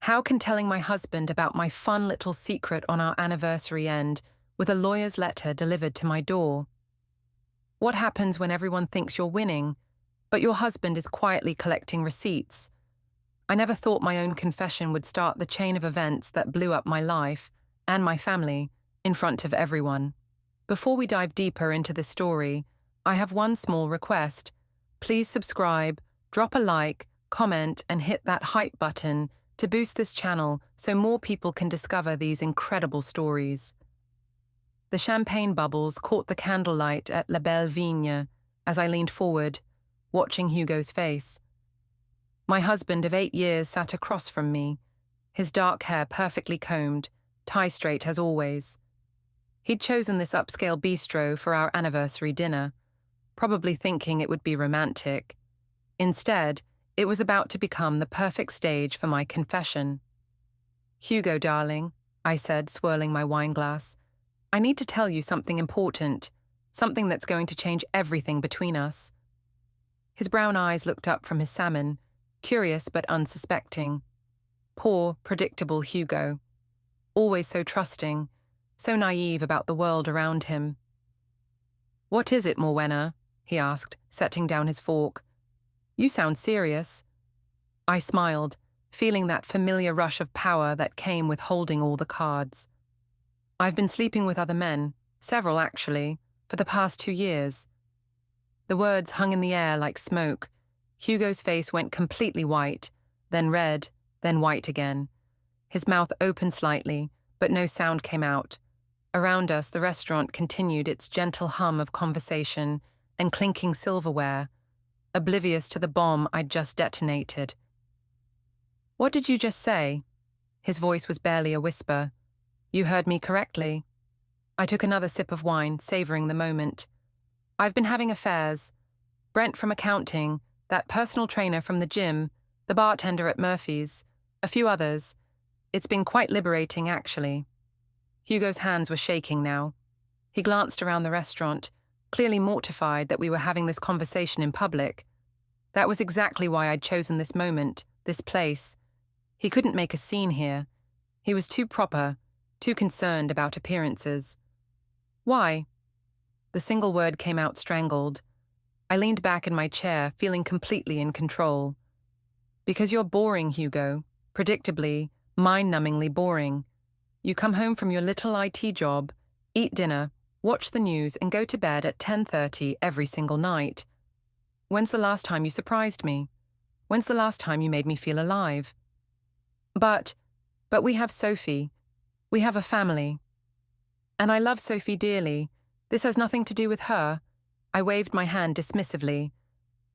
How can telling my husband about my fun little secret on our anniversary end with a lawyer's letter delivered to my door? What happens when everyone thinks you're winning, but your husband is quietly collecting receipts? I never thought my own confession would start the chain of events that blew up my life and my family in front of everyone. Before we dive deeper into this story, I have one small request. Please subscribe, drop a like, comment, and hit that hype button to boost this channel so more people can discover these incredible stories. The champagne bubbles caught the candlelight at La Belle Vigne as I leaned forward, watching Hugo's face. My husband of 8 years sat across from me, his dark hair perfectly combed, tie straight as always. He'd chosen this upscale bistro for our anniversary dinner, probably thinking it would be romantic. Instead, it was about to become the perfect stage for my confession. "Hugo, darling," I said, swirling my wine glass, "I need to tell you something important, something that's going to change everything between us." His brown eyes looked up from his salmon, curious but unsuspecting. Poor, predictable Hugo. Always so trusting, so naive about the world around him. "What is it, Morwenna?" he asked, setting down his fork. "You sound serious." I smiled, feeling that familiar rush of power that came with holding all the cards. "I've been sleeping with other men, several actually, for the past 2 years." The words hung in the air like smoke. Hugo's face went completely white, then red, then white again. His mouth opened slightly, but no sound came out. Around us, the restaurant continued its gentle hum of conversation and clinking silverware, oblivious to the bomb I'd just detonated. "What did you just say?" His voice was barely a whisper. "You heard me correctly." I took another sip of wine, savoring the moment. "I've been having affairs. Brent from accounting, that personal trainer from the gym, the bartender at Murphy's, a few others. It's been quite liberating, actually." Hugo's hands were shaking now. He glanced around the restaurant, clearly mortified that we were having this conversation in public. That was exactly why I'd chosen this moment, this place. He couldn't make a scene here. He was too proper, too concerned about appearances. "Why?" The single word came out strangled. I leaned back in my chair, feeling completely in control. "Because you're boring, Hugo. Predictably, mind-numbingly boring. You come home from your little IT job, eat dinner, watch the news, and go to bed at 10:30 every single night. When's the last time you surprised me? When's the last time you made me feel alive?" But we have Sophie. We have a family. And I love Sophie dearly. This has nothing to do with her." I waved my hand dismissively.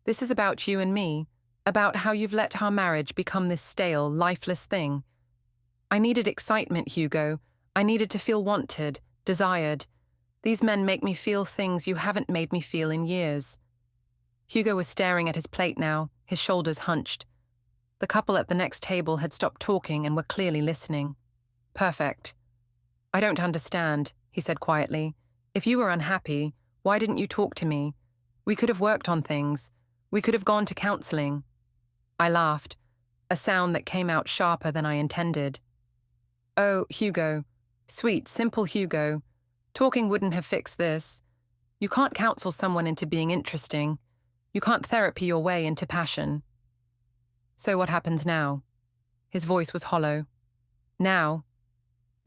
"This is about you and me, about how you've let our marriage become this stale, lifeless thing. I needed excitement, Hugo. I needed to feel wanted, desired. These men make me feel things you haven't made me feel in years." Hugo was staring at his plate now, his shoulders hunched. The couple at the next table had stopped talking and were clearly listening. "Perfect." "I don't understand," he said quietly. "If you were unhappy, why didn't you talk to me? We could have worked on things. We could have gone to counseling." I laughed, a sound that came out sharper than I intended. "Oh, Hugo. Sweet, simple Hugo. Talking wouldn't have fixed this. You can't counsel someone into being interesting. You can't therapy your way into passion." "So what happens now?" His voice was hollow. Now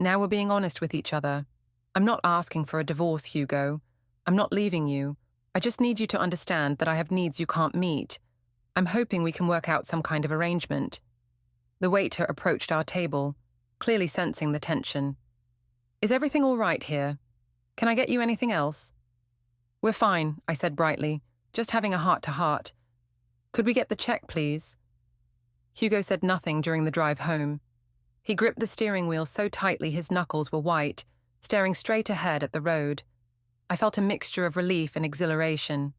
we're being honest with each other. I'm not asking for a divorce, Hugo. I'm not leaving you. I just need you to understand that I have needs you can't meet. I'm hoping we can work out some kind of arrangement." The waiter approached our table, clearly sensing the tension. "Is everything all right here? Can I get you anything else?" "We're fine," I said brightly, "just having a heart-to-heart. Could we get the check, please?" Hugo said nothing during the drive home. He gripped the steering wheel so tightly his knuckles were white, staring straight ahead at the road. I felt a mixture of relief and exhilaration.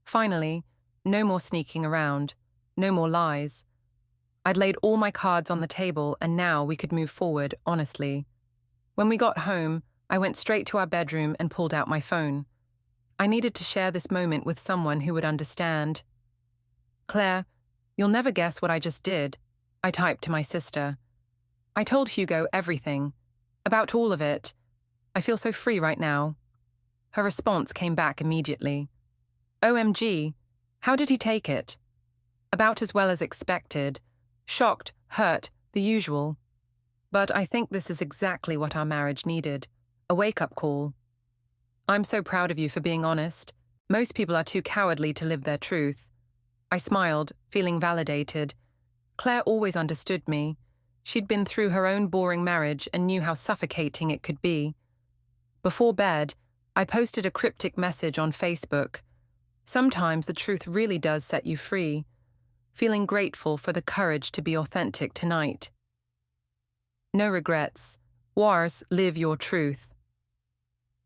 Finally, no more sneaking around, no more lies. I'd laid all my cards on the table, and now we could move forward, honestly. When we got home, I went straight to our bedroom and pulled out my phone. I needed to share this moment with someone who would understand. "Claire, you'll never guess what I just did," I typed to my sister. I told Hugo everything. About all of it. I feel so free right now. Her response came back immediately. OMG, how did he take it? About as well as expected. Shocked, hurt, the usual. But I think this is exactly what our marriage needed. A wake-up call. I'm so proud of you for being honest. Most people are too cowardly to live their truth. I smiled, feeling validated. Claire always understood me. She'd been through her own boring marriage and knew how suffocating it could be. Before bed, I posted a cryptic message on Facebook. Sometimes the truth really does set you free. Feeling grateful for the courage to be authentic tonight. No regrets. Wars, live your truth.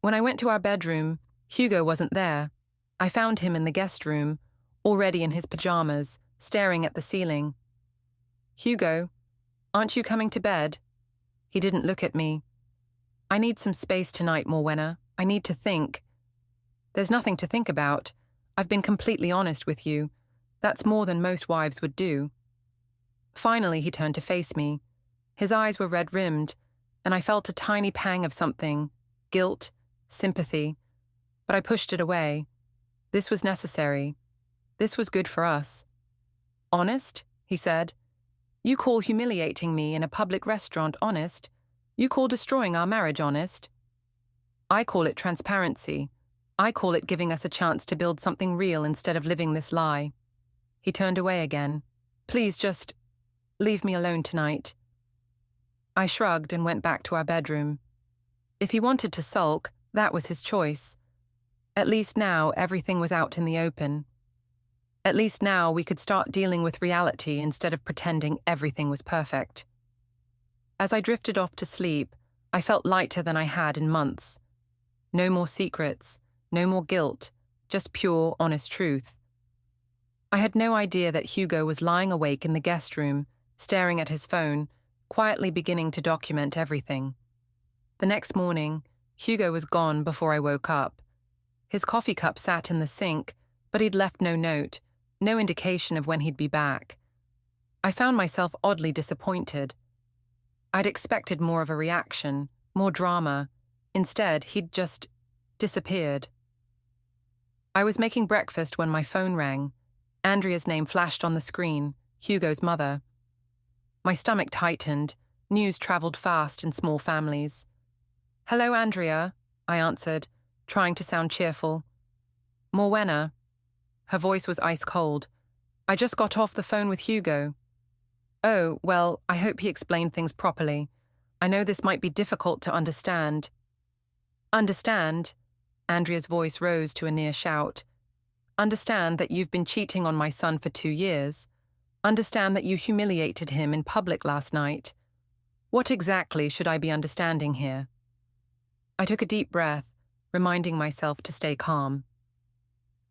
When I went to our bedroom, Hugo wasn't there. I found him in the guest room, already in his pajamas, staring at the ceiling. Hugo, aren't you coming to bed? He didn't look at me. I need some space tonight, Morwenna. I need to think. There's nothing to think about. I've been completely honest with you. That's more than most wives would do. Finally, he turned to face me. His eyes were red-rimmed, and I felt a tiny pang of something, guilt, sympathy. But I pushed it away. This was necessary. This was good for us. Honest? He said. You call humiliating me in a public restaurant honest? You call destroying our marriage honest? I call it transparency. I call it giving us a chance to build something real instead of living this lie. He turned away again. Please just leave me alone tonight. I shrugged and went back to our bedroom. If he wanted to sulk, that was his choice. At least now everything was out in the open. At least now we could start dealing with reality instead of pretending everything was perfect. As I drifted off to sleep, I felt lighter than I had in months. No more secrets, no more guilt, just pure, honest truth. I had no idea that Hugo was lying awake in the guest room, staring at his phone, quietly beginning to document everything. The next morning, Hugo was gone before I woke up. His coffee cup sat in the sink, but he'd left no note, no indication of when he'd be back. I found myself oddly disappointed. I'd expected more of a reaction, more drama. Instead, he'd just disappeared. I was making breakfast when my phone rang. Andrea's name flashed on the screen, Hugo's mother. My stomach tightened. News traveled fast in small families. Hello, Andrea, I answered, trying to sound cheerful. Morwenna. Her voice was ice cold. I just got off the phone with Hugo. Oh, well, I hope he explained things properly. I know this might be difficult to understand. Understand? Andrea's voice rose to a near shout. Understand that you've been cheating on my son for 2 years. Understand that you humiliated him in public last night. What exactly should I be understanding here? I took a deep breath, reminding myself to stay calm.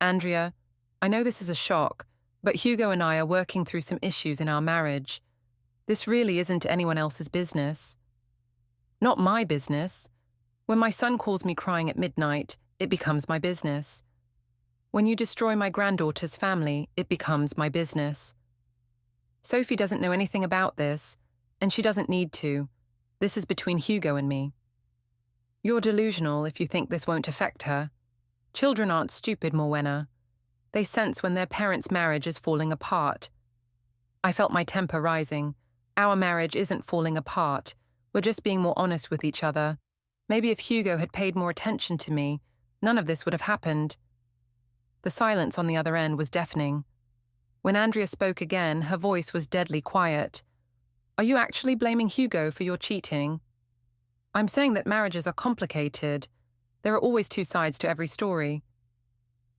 Andrea, I know this is a shock, but Hugo and I are working through some issues in our marriage. This really isn't anyone else's business. Not my business. When my son calls me crying at midnight, it becomes my business. When you destroy my granddaughter's family, it becomes my business. Sophie doesn't know anything about this, and she doesn't need to. This is between Hugo and me. You're delusional if you think this won't affect her. Children aren't stupid, Morwenna. They sense when their parents' marriage is falling apart. I felt my temper rising. Our marriage isn't falling apart. We're just being more honest with each other. Maybe if Hugo had paid more attention to me, none of this would have happened. The silence on the other end was deafening. When Andrea spoke again, her voice was deadly quiet. Are you actually blaming Hugo for your cheating? I'm saying that marriages are complicated. There are always two sides to every story.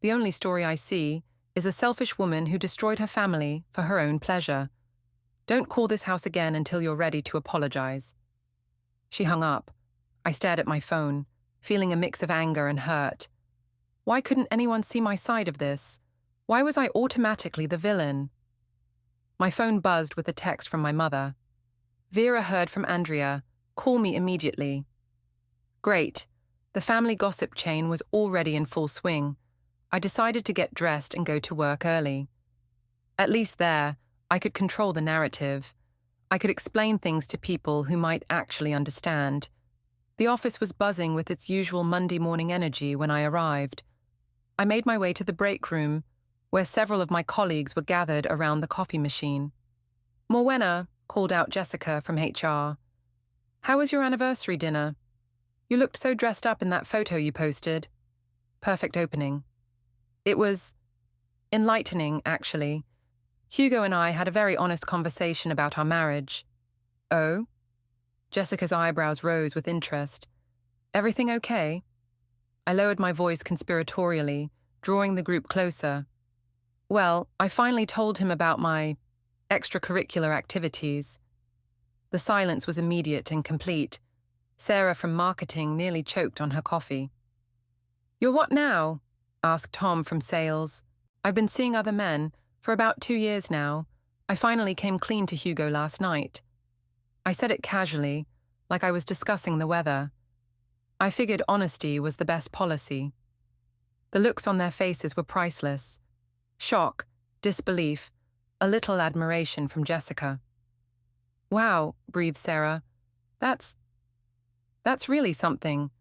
The only story I see is a selfish woman who destroyed her family for her own pleasure. Don't call this house again until you're ready to apologize. She hung up. I stared at my phone, feeling a mix of anger and hurt. Why couldn't anyone see my side of this? Why was I automatically the villain? My phone buzzed with a text from my mother. Vera heard from Andrea. Call me immediately. Great. The family gossip chain was already in full swing. I decided to get dressed and go to work early. At least there, I could control the narrative. I could explain things to people who might actually understand. The office was buzzing with its usual Monday morning energy when I arrived. I made my way to the break room, where several of my colleagues were gathered around the coffee machine. "Morwenna," called out Jessica from HR. "How was your anniversary dinner? You looked so dressed up in that photo you posted." Perfect opening. It was enlightening, actually. Hugo and I had a very honest conversation about our marriage. "Oh?" Jessica's eyebrows rose with interest. "Everything okay?" I lowered my voice conspiratorially, drawing the group closer. "Well, I finally told him about my extracurricular activities." The silence was immediate and complete. Sarah from marketing nearly choked on her coffee. "You're what now?" asked Tom from sales. "I've been seeing other men for about 2 years now. I finally came clean to Hugo last night." I said it casually, like I was discussing the weather. I figured honesty was the best policy. The looks on their faces were priceless. Shock, disbelief, a little admiration from Jessica. "Wow," breathed Sarah. That's really something.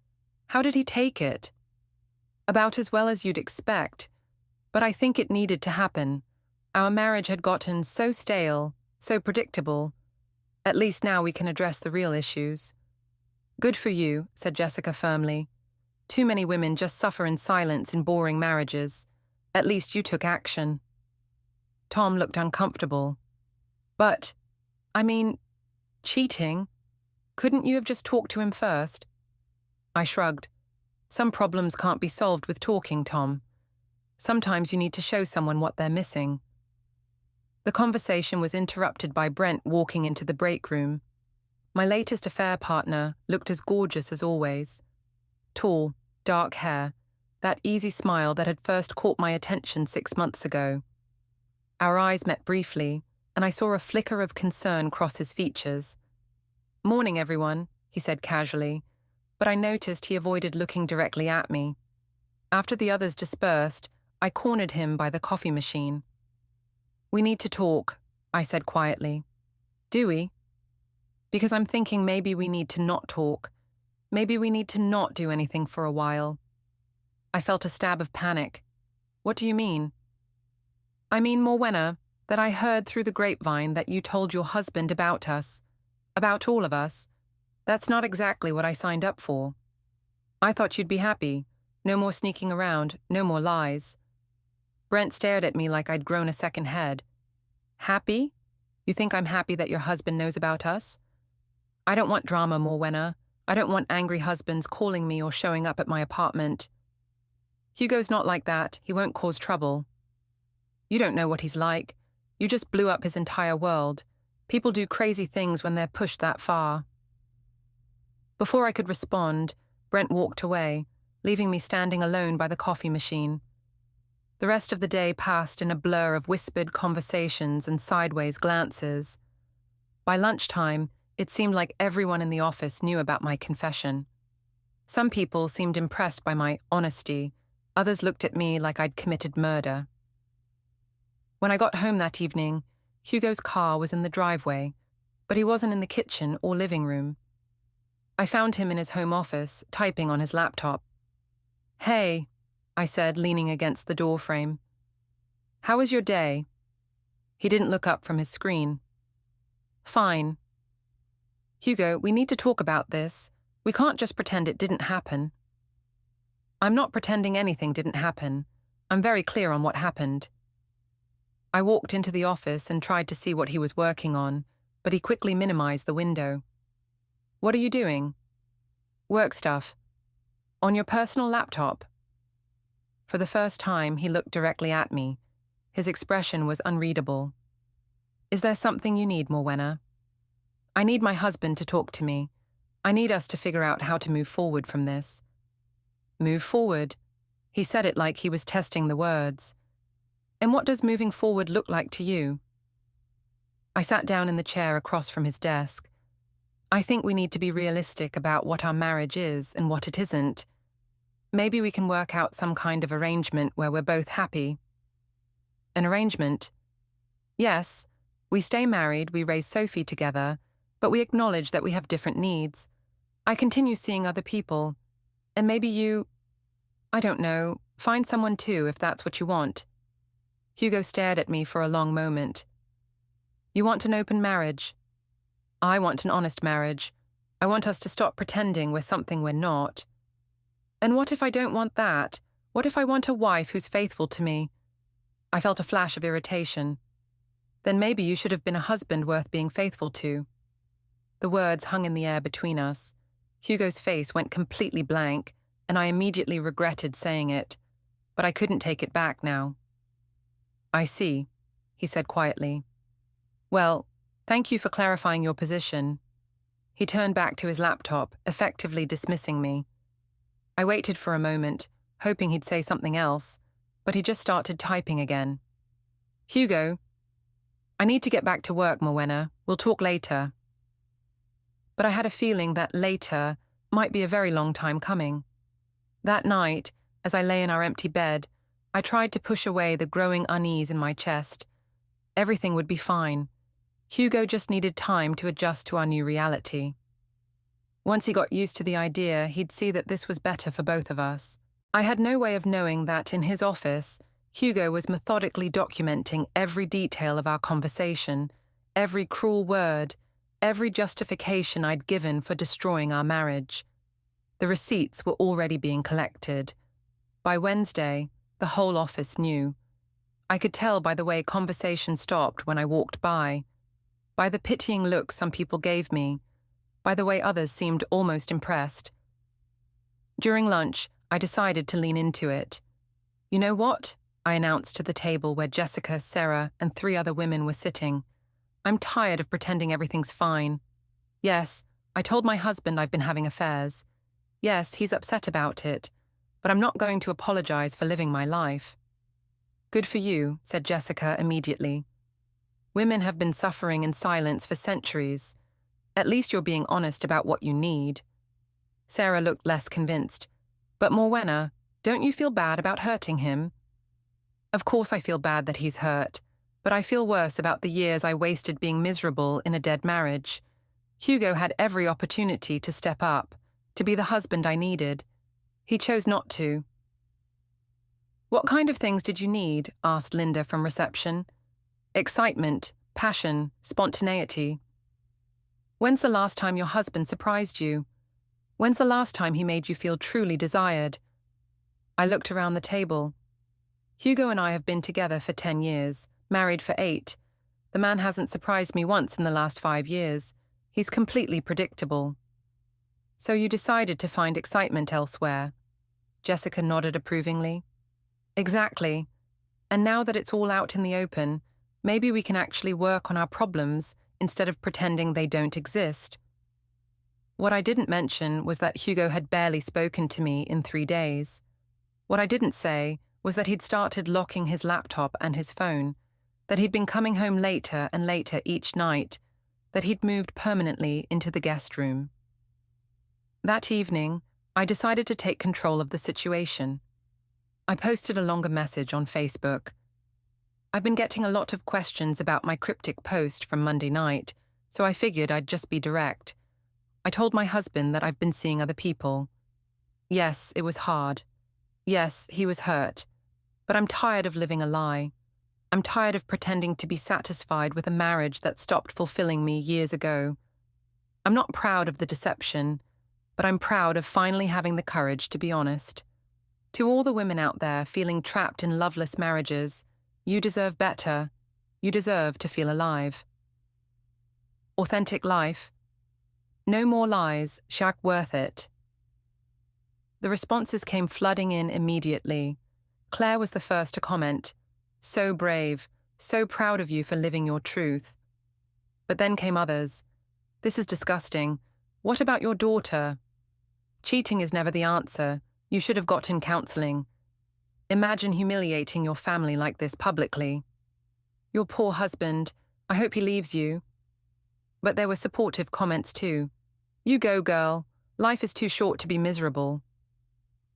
How did he take it?" "About as well as you'd expect. But I think it needed to happen. Our marriage had gotten so stale, so predictable. At least now we can address the real issues." "Good for you," said Jessica firmly. "Too many women just suffer in silence in boring marriages. At least you took action." Tom looked uncomfortable. "But, I mean, cheating? Couldn't you have just talked to him first?" I shrugged. "Some problems can't be solved with talking, Tom. Sometimes you need to show someone what they're missing." The conversation was interrupted by Brent walking into the break room. My latest affair partner looked as gorgeous as always. Tall, dark hair, that easy smile that had first caught my attention 6 months ago. Our eyes met briefly, and I saw a flicker of concern cross his features. "Morning, everyone," he said casually, but I noticed he avoided looking directly at me. After the others dispersed, I cornered him by the coffee machine. "We need to talk," I said quietly. "Do we?" "Because I'm thinking maybe we need to not talk. Maybe we need to not do anything for a while." I felt a stab of panic. "What do you mean?" "I mean, Morwenna, that I heard through the grapevine that you told your husband about us. About all of us. That's not exactly what I signed up for. I thought you'd be happy. No more sneaking around, no more lies." Brent stared at me like I'd grown a second head. "Happy? You think I'm happy that your husband knows about us? I don't want drama, Morwenna. I don't want angry husbands calling me or showing up at my apartment. Hugo's not like that. He won't cause trouble." "You don't know what he's like. You just blew up his entire world. People do crazy things when they're pushed that far." Before I could respond, Brent walked away, leaving me standing alone by the coffee machine. The rest of the day passed in a blur of whispered conversations and sideways glances. By lunchtime, it seemed like everyone in the office knew about my confession. Some people seemed impressed by my honesty. Others looked at me like I'd committed murder. When I got home that evening, Hugo's car was in the driveway, but he wasn't in the kitchen or living room. I found him in his home office, typing on his laptop. "Hey," I said, leaning against the doorframe. "How was your day?" He didn't look up from his screen. "Fine." "Hugo, we need to talk about this. We can't just pretend it didn't happen." "I'm not pretending anything didn't happen. I'm very clear on what happened." I walked into the office and tried to see what he was working on, but he quickly minimized the window. "What are you doing?" "Work stuff." "On your personal laptop?" For the first time, he looked directly at me. His expression was unreadable. "Is there something you need, Morwenna?" "I need my husband to talk to me. I need us to figure out how to move forward from this." "Move forward?" He said it like he was testing the words. "And what does moving forward look like to you?" I sat down in the chair across from his desk. "I think we need to be realistic about what our marriage is and what it isn't. Maybe we can work out some kind of arrangement where we're both happy." "An arrangement?" "Yes. We stay married, we raise Sophie together, but we acknowledge that we have different needs. I continue seeing other people, and maybe I don't know, find someone too if that's what you want. Hugo stared at me for a long moment. You want an open marriage? I want an honest marriage. I want us to stop pretending we're something we're not. And what if I don't want that? What if I want a wife who's faithful to me? I felt a flash of irritation. Then maybe you should have been a husband worth being faithful to. The words hung in the air between us. Hugo's face went completely blank, and I immediately regretted saying it, but I couldn't take it back now. I see, he said quietly. Well, thank you for clarifying your position. He turned back to his laptop, effectively dismissing me. I waited for a moment, hoping he'd say something else, but he just started typing again. Hugo, I need to get back to work, Morwenna. We'll talk later. But I had a feeling that later might be a very long time coming. That night, as I lay in our empty bed, I tried to push away the growing unease in my chest. Everything would be fine. Hugo just needed time to adjust to our new reality. Once he got used to the idea, he'd see that this was better for both of us. I had no way of knowing that in his office, Hugo was methodically documenting every detail of our conversation, every cruel word, every justification I'd given for destroying our marriage. The receipts were already being collected. By Wednesday, the whole office knew. I could tell by the way conversation stopped when I walked by the pitying looks some people gave me, by the way others seemed almost impressed. During lunch, I decided to lean into it. You know what? I announced to the table where Jessica, Sarah, and 3 other women were sitting. I'm tired of pretending everything's fine. Yes, I told my husband I've been having affairs. Yes, he's upset about it, but I'm not going to apologize for living my life. Good for you, said Jessica immediately. Women have been suffering in silence for centuries. At least you're being honest about what you need. Sarah looked less convinced. But Morwenna, don't you feel bad about hurting him? Of course I feel bad that he's hurt, but I feel worse about the years I wasted being miserable in a dead marriage. Hugo had every opportunity to step up, to be the husband I needed. He chose not to. What kind of things did you need? Asked Linda from reception. Excitement, passion, spontaneity. When's the last time your husband surprised you? When's the last time he made you feel truly desired? I looked around the table. Hugo and I have been together for 10 years, married for 8. The man hasn't surprised me once in the last 5 years. He's completely predictable. So you decided to find excitement elsewhere? Jessica nodded approvingly. Exactly. And now that it's all out in the open, maybe we can actually work on our problems instead of pretending they don't exist. What I didn't mention was that Hugo had barely spoken to me in 3 days. What I didn't say was that he'd started locking his laptop and his phone, that he'd been coming home later and later each night, that he'd moved permanently into the guest room. That evening, I decided to take control of the situation. I posted a longer message on Facebook. I've been getting a lot of questions about my cryptic post from Monday night, so I figured I'd just be direct. I told my husband that I've been seeing other people. Yes, it was hard. Yes, he was hurt. But I'm tired of living a lie. I'm tired of pretending to be satisfied with a marriage that stopped fulfilling me years ago. I'm not proud of the deception, but I'm proud of finally having the courage to be honest. To all the women out there feeling trapped in loveless marriages, you deserve better. You deserve to feel alive. Authentic life. No more lies, chaque worth it. The responses came flooding in immediately. Claire was the first to comment. So brave, so proud of you for living your truth. But then came others. This is disgusting. What about your daughter? Cheating is never the answer. You should have gotten counseling. Imagine humiliating your family like this publicly. Your poor husband. I hope he leaves you. But there were supportive comments too. You go, girl. Life is too short to be miserable.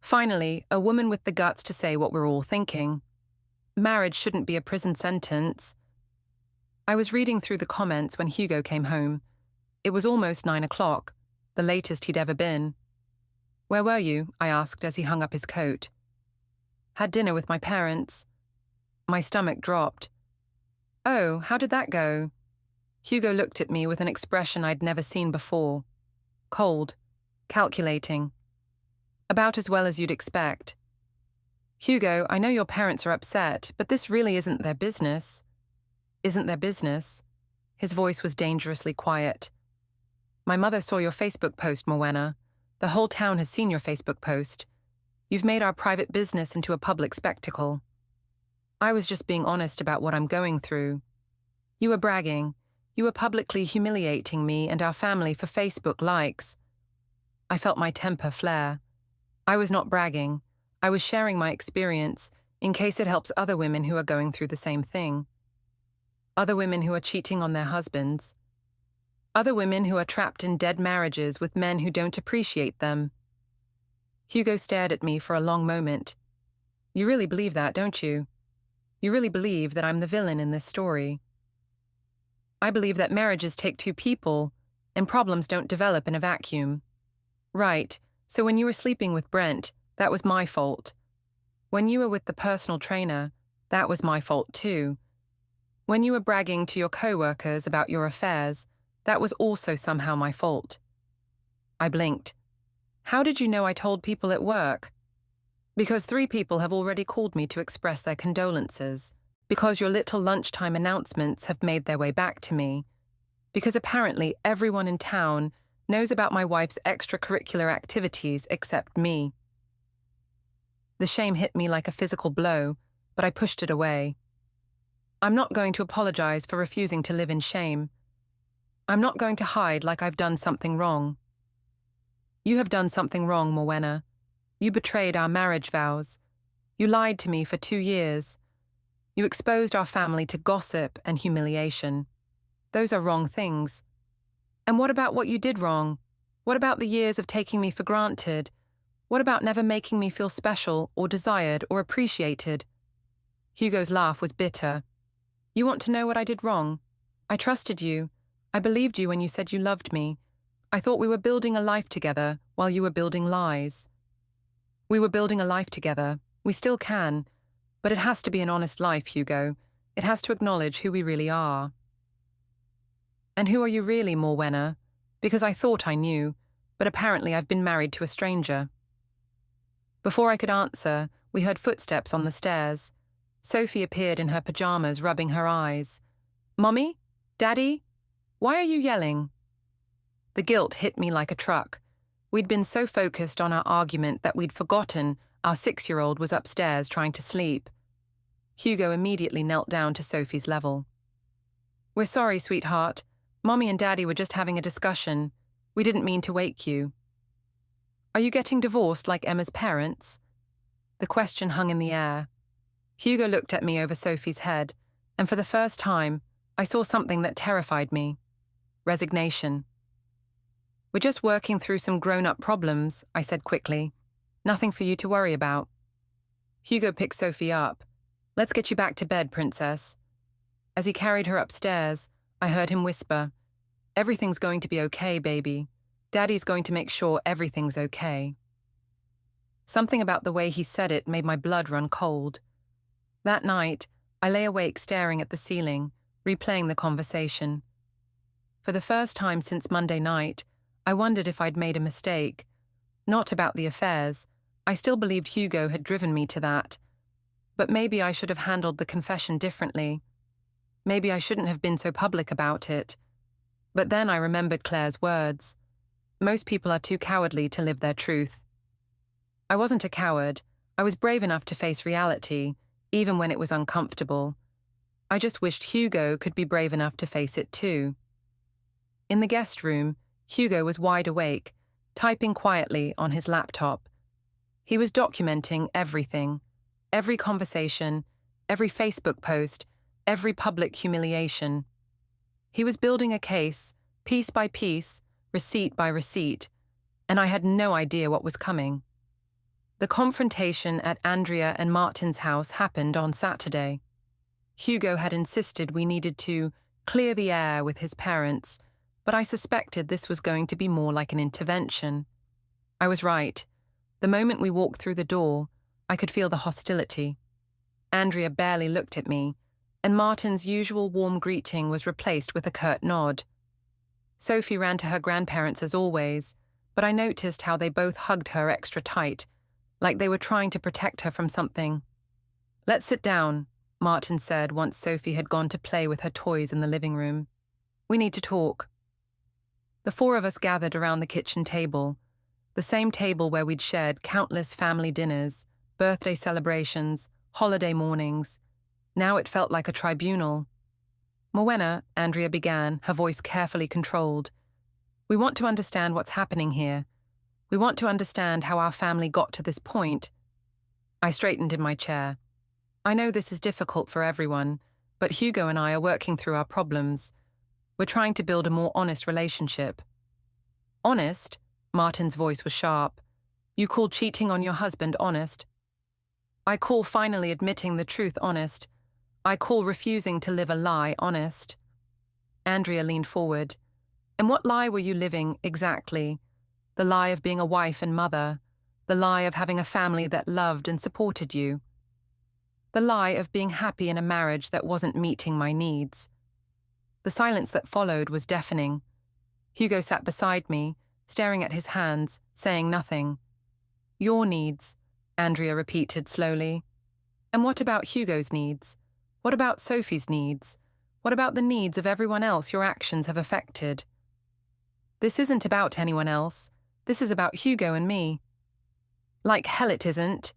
Finally, a woman with the guts to say what we're all thinking. Marriage shouldn't be a prison sentence. I was reading through the comments when Hugo came home. It was almost 9 o'clock, the latest he'd ever been. "Where were you?" I asked as he hung up his coat. "Had dinner with my parents." My stomach dropped. "Oh, how did that go?" Hugo looked at me with an expression I'd never seen before. Cold. Calculating. "About as well as you'd expect." "Hugo, I know your parents are upset, but this really isn't their business." "Isn't their business?" His voice was dangerously quiet. "My mother saw your Facebook post, Morwenna. The whole town has seen your Facebook post. You've made our private business into a public spectacle." "I was just being honest about what I'm going through." "You were bragging. You were publicly humiliating me and our family for Facebook likes." I felt my temper flare. I was not bragging. I was sharing my experience in case it helps other women who are going through the same thing. Other women who are cheating on their husbands. Other women who are trapped in dead marriages with men who don't appreciate them. Hugo stared at me for a long moment. "You really believe that, don't you? You really believe that I'm the villain in this story?" "I believe that marriages take two people, and problems don't develop in a vacuum." "Right, so when you were sleeping with Brent, that was my fault. When you were with the personal trainer, that was my fault too. When you were bragging to your co-workers about your affairs, that was also somehow my fault." I blinked. "How did you know I told people at work?" "Because 3 people have already called me to express their condolences. Because your little lunchtime announcements have made their way back to me. Because apparently everyone in town knows about my wife's extracurricular activities except me." The shame hit me like a physical blow, but I pushed it away. I'm not going to apologize for refusing to live in shame. I'm not going to hide like I've done something wrong. You have done something wrong, Morwenna. You betrayed our marriage vows. You lied to me for 2 years. You exposed our family to gossip and humiliation. Those are wrong things. And what about what you did wrong? What about the years of taking me for granted? What about never making me feel special or desired or appreciated? Hugo's laugh was bitter. "You want to know what I did wrong? I trusted you. I believed you when you said you loved me. I thought we were building a life together while you were building lies. We were building a life together. We still can. But it has to be an honest life, Hugo. It has to acknowledge who we really are." "And who are you really, Morwenna? Because I thought I knew, but apparently I've been married to a stranger." Before I could answer, we heard footsteps on the stairs. Sophie appeared in her pajamas, rubbing her eyes. "Mommy? Daddy? Why are you yelling?" The guilt hit me like a truck. We'd been so focused on our argument that we'd forgotten our 6-year-old was upstairs trying to sleep. Hugo immediately knelt down to Sophie's level. "We're sorry, sweetheart. Mommy and Daddy were just having a discussion. We didn't mean to wake you." "Are you getting divorced like Emma's parents?" The question hung in the air. Hugo looked at me over Sophie's head, and for the first time, I saw something that terrified me. Resignation. "We're just working through some grown-up problems," I said quickly. "Nothing for you to worry about." Hugo picked Sophie up. "Let's get you back to bed, princess." As he carried her upstairs, I heard him whisper, "Everything's going to be okay, baby. Daddy's going to make sure everything's okay." Something about the way he said it made my blood run cold. That night, I lay awake staring at the ceiling, replaying the conversation. For the first time since Monday night, I wondered if I'd made a mistake. Not about the affairs. I still believed Hugo had driven me to that. But maybe I should have handled the confession differently. Maybe I shouldn't have been so public about it. But then I remembered Claire's words. Most people are too cowardly to live their truth. I wasn't a coward. I was brave enough to face reality, even when it was uncomfortable. I just wished Hugo could be brave enough to face it too. In the guest room, Hugo was wide awake, typing quietly on his laptop. He was documenting everything, every conversation, every Facebook post, every public humiliation. He was building a case, piece by piece, receipt by receipt, and I had no idea what was coming. The confrontation at Andrea and Martin's house happened on Saturday. Hugo had insisted we needed to clear the air with his parents, but I suspected this was going to be more like an intervention. I was right. The moment we walked through the door, I could feel the hostility. Andrea barely looked at me, and Martin's usual warm greeting was replaced with a curt nod. Sophie ran to her grandparents as always, but I noticed how they both hugged her extra tight, like they were trying to protect her from something. "Let's sit down," Martin said once Sophie had gone to play with her toys in the living room. "We need to talk." The four of us gathered around the kitchen table, the same table where we'd shared countless family dinners, birthday celebrations, holiday mornings. Now it felt like a tribunal. "Morwenna," Andrea began, her voice carefully controlled. "We want to understand what's happening here. We want to understand how our family got to this point." I straightened in my chair. "I know this is difficult for everyone, but Hugo and I are working through our problems. We're trying to build a more honest relationship." "Honest?" Martin's voice was sharp. "You call cheating on your husband honest?" "I call finally admitting the truth honest. I call refusing to live a lie honest." Andrea leaned forward. "And what lie were you living, exactly? The lie of being a wife and mother. The lie of having a family that loved and supported you. The lie of being happy in a marriage that wasn't meeting my needs." The silence that followed was deafening. Hugo sat beside me, staring at his hands, saying nothing. "Your needs," Andrea repeated slowly. "And what about Hugo's needs? What about Sophie's needs? What about the needs of everyone else your actions have affected?" "This isn't about anyone else. This is about Hugo and me." "Like hell it isn't."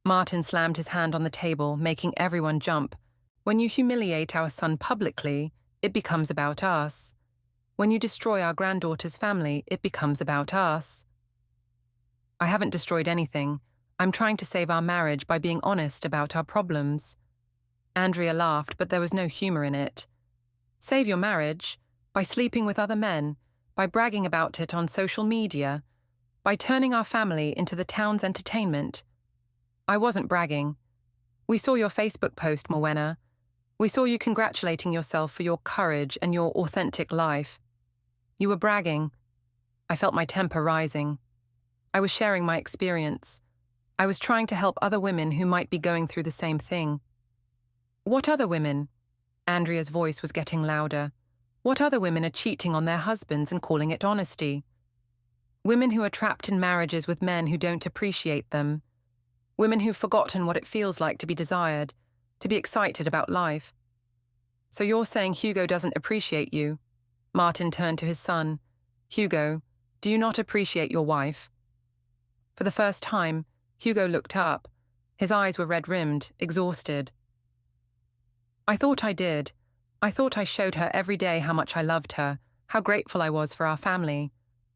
Martin slammed his hand on the table, making everyone jump. "When you humiliate our son publicly, it becomes about us. When you destroy our granddaughter's family, it becomes about us." "I haven't destroyed anything. I'm trying to save our marriage by being honest about our problems." Andrea laughed, but there was no humor in it. "Save your marriage? By sleeping with other men? By bragging about it on social media? By turning our family into the town's entertainment?" "I wasn't bragging. We saw your Facebook post, Morwenna. We saw you congratulating yourself for your courage and your authentic life. You were bragging." I felt my temper rising. I was sharing my experience. I was trying to help other women who might be going through the same thing. "What other women?" Andrea's voice was getting louder. "What other women are cheating on their husbands and calling it honesty? Women who are trapped in marriages with men who don't appreciate them. Women who've forgotten what it feels like to be desired, to be excited about life." "So you're saying Hugo doesn't appreciate you?" Martin turned to his son. "Hugo, do you not appreciate your wife?" For the first time, Hugo looked up. His eyes were red-rimmed, exhausted. "I thought I did. I thought I showed her every day how much I loved her, how grateful I was for our family.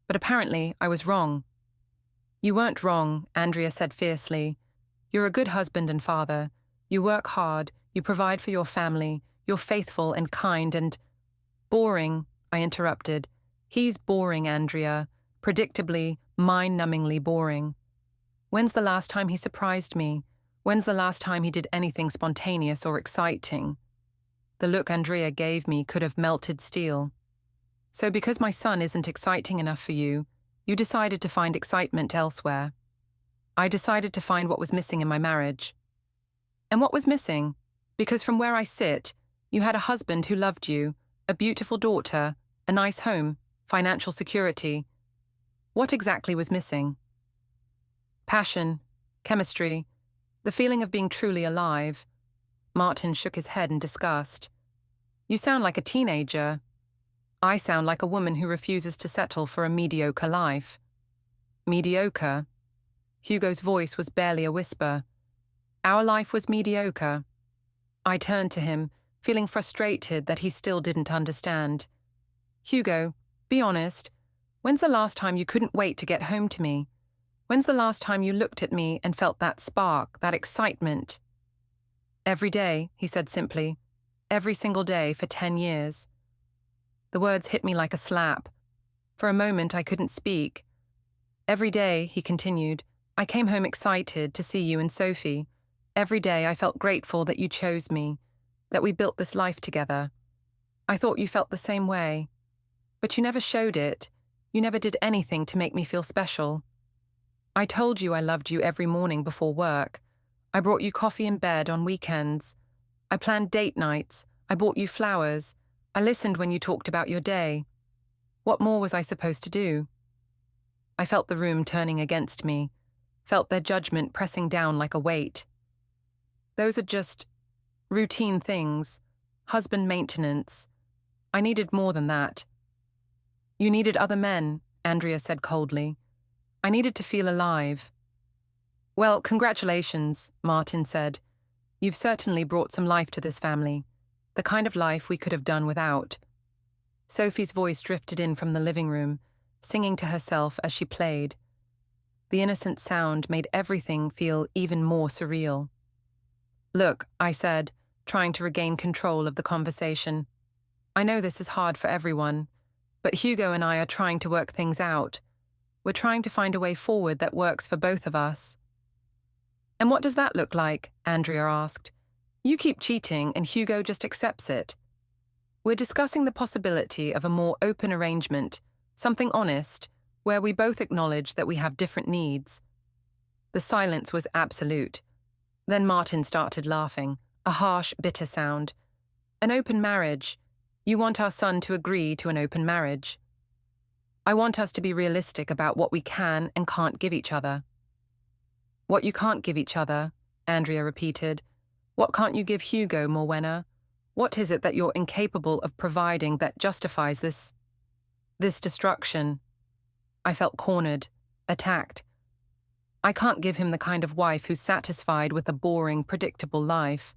But apparently I was wrong." "You weren't wrong," Andrea said fiercely. "You're a good husband and father. You work hard, you provide for your family, you're faithful and kind and—" "Boring," I interrupted. "He's boring, Andrea. Predictably, mind-numbingly boring. When's the last time he surprised me? When's the last time he did anything spontaneous or exciting?" The look Andrea gave me could have melted steel. "So because my son isn't exciting enough for you, you decided to find excitement elsewhere." "I decided to find what was missing in my marriage." "And what was missing? Because from where I sit, you had a husband who loved you, a beautiful daughter, a nice home, financial security. What exactly was missing?" "Passion, chemistry, the feeling of being truly alive." Martin shook his head in disgust. "You sound like a teenager. I sound like a woman who refuses to settle for a mediocre life." "Mediocre?" Hugo's voice was barely a whisper. "Our life was mediocre." I turned to him, feeling frustrated that he still didn't understand. "Hugo, be honest. When's the last time you couldn't wait to get home to me? When's the last time you looked at me and felt that spark, that excitement?" "Every day," he said simply. "Every single day for 10 years." The words hit me like a slap. For a moment I couldn't speak. "Every day," he continued, "I came home excited to see you and Sophie. Every day I felt grateful that you chose me, that we built this life together. I thought you felt the same way. But you never showed it. You never did anything to make me feel special. I told you I loved you every morning before work. I brought you coffee in bed on weekends. I planned date nights. I bought you flowers. I listened when you talked about your day. What more was I supposed to do? I felt the room turning against me, felt their judgment pressing down like a weight. Those are just routine things, husband maintenance. I needed more than that. You needed other men, Andrea said coldly. I needed to feel alive. Well, congratulations, Martin said. You've certainly brought some life to this family, the kind of life we could have done without. Sophie's voice drifted in from the living room, singing to herself as she played. The innocent sound made everything feel even more surreal. Look, I said, trying to regain control of the conversation. I know this is hard for everyone, but Hugo and I are trying to work things out. We're trying to find a way forward that works for both of us. And what does that look like? Andrea asked. You keep cheating and Hugo just accepts it. We're discussing the possibility of a more open arrangement, something honest, where we both acknowledge that we have different needs. The silence was absolute. Then Martin started laughing, a harsh, bitter sound. An open marriage. You want our son to agree to an open marriage. I want us to be realistic about what we can and can't give each other. What you can't give each other, Andrea repeated. What can't you give Hugo, Morwenna? What is it that you're incapable of providing that justifies this destruction? I felt cornered, attacked. I can't give him the kind of wife who's satisfied with a boring, predictable life.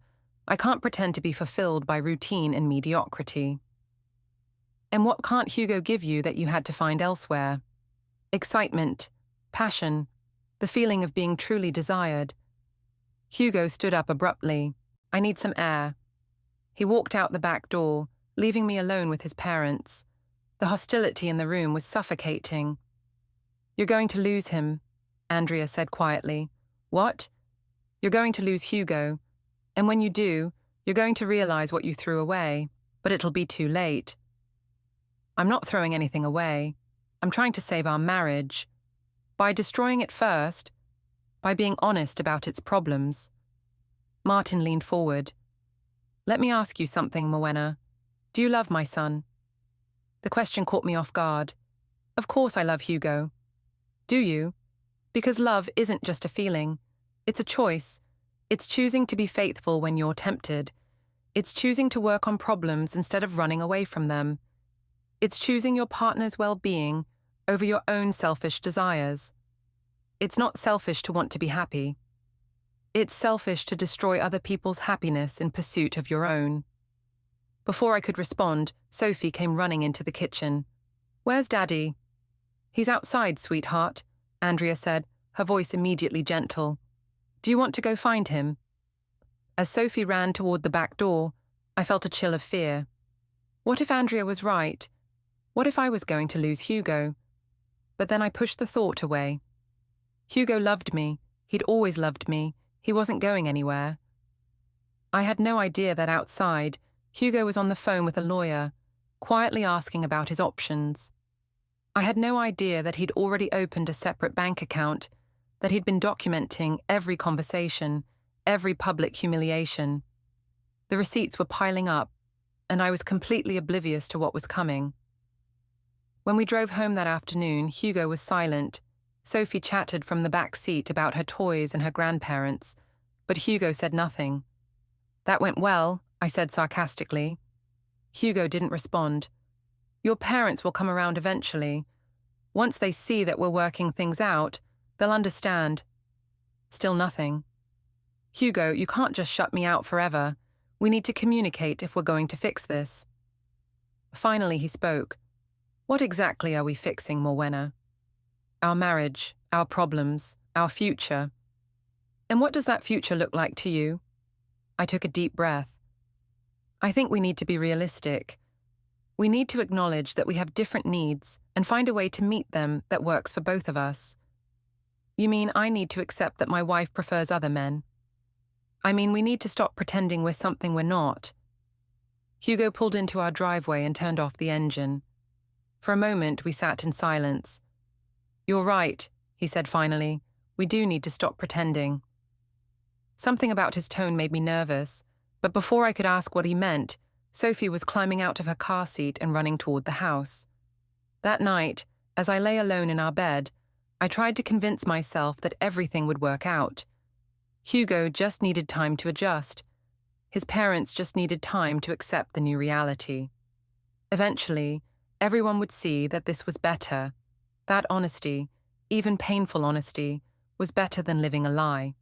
I can't pretend to be fulfilled by routine and mediocrity. And what can't Hugo give you that you had to find elsewhere? Excitement, passion, the feeling of being truly desired. Hugo stood up abruptly. I need some air. He walked out the back door, leaving me alone with his parents. The hostility in the room was suffocating. You're going to lose him, Andrea said quietly. What? You're going to lose Hugo. And when you do, you're going to realize what you threw away, but it'll be too late. I'm not throwing anything away. I'm trying to save our marriage. By destroying it first, by being honest about its problems. Martin leaned forward. Let me ask you something, Morwenna. Do you love my son? The question caught me off guard. Of course I love Hugo. Do you? Because love isn't just a feeling. It's a choice. It's choosing to be faithful when you're tempted. It's choosing to work on problems instead of running away from them. It's choosing your partner's well-being over your own selfish desires. It's not selfish to want to be happy. It's selfish to destroy other people's happiness in pursuit of your own. Before I could respond, Sophie came running into the kitchen. Where's Daddy? He's outside, sweetheart, Andrea said, her voice immediately gentle. Do you want to go find him? As Sophie ran toward the back door, I felt a chill of fear. What if Andrea was right? What if I was going to lose Hugo? But then I pushed the thought away. Hugo loved me. He'd always loved me. He wasn't going anywhere. I had no idea that outside, Hugo was on the phone with a lawyer, quietly asking about his options. I had no idea that he'd already opened a separate bank account, that he'd been documenting every conversation, every public humiliation. The receipts were piling up, and I was completely oblivious to what was coming. When we drove home that afternoon, Hugo was silent. Sophie chattered from the back seat about her toys and her grandparents, but Hugo said nothing. That went well, I said sarcastically. Hugo didn't respond. Your parents will come around eventually. Once they see that we're working things out, they'll understand. Still nothing. Hugo, you can't just shut me out forever. We need to communicate if we're going to fix this. Finally he spoke. What exactly are we fixing, Morwenna? Our marriage, our problems, our future. And what does that future look like to you? I took a deep breath. I think we need to be realistic. We need to acknowledge that we have different needs and find a way to meet them that works for both of us. You mean I need to accept that my wife prefers other men? I mean we need to stop pretending we're something we're not. Hugo pulled into our driveway and turned off the engine. For a moment, we sat in silence. "You're right," he said finally. "We do need to stop pretending." Something about his tone made me nervous, but before I could ask what he meant, Sophie was climbing out of her car seat and running toward the house. That night, as I lay alone in our bed, I tried to convince myself that everything would work out. Hugo just needed time to adjust. His parents just needed time to accept the new reality. Eventually, everyone would see that this was better. That honesty, even painful honesty, was better than living a lie.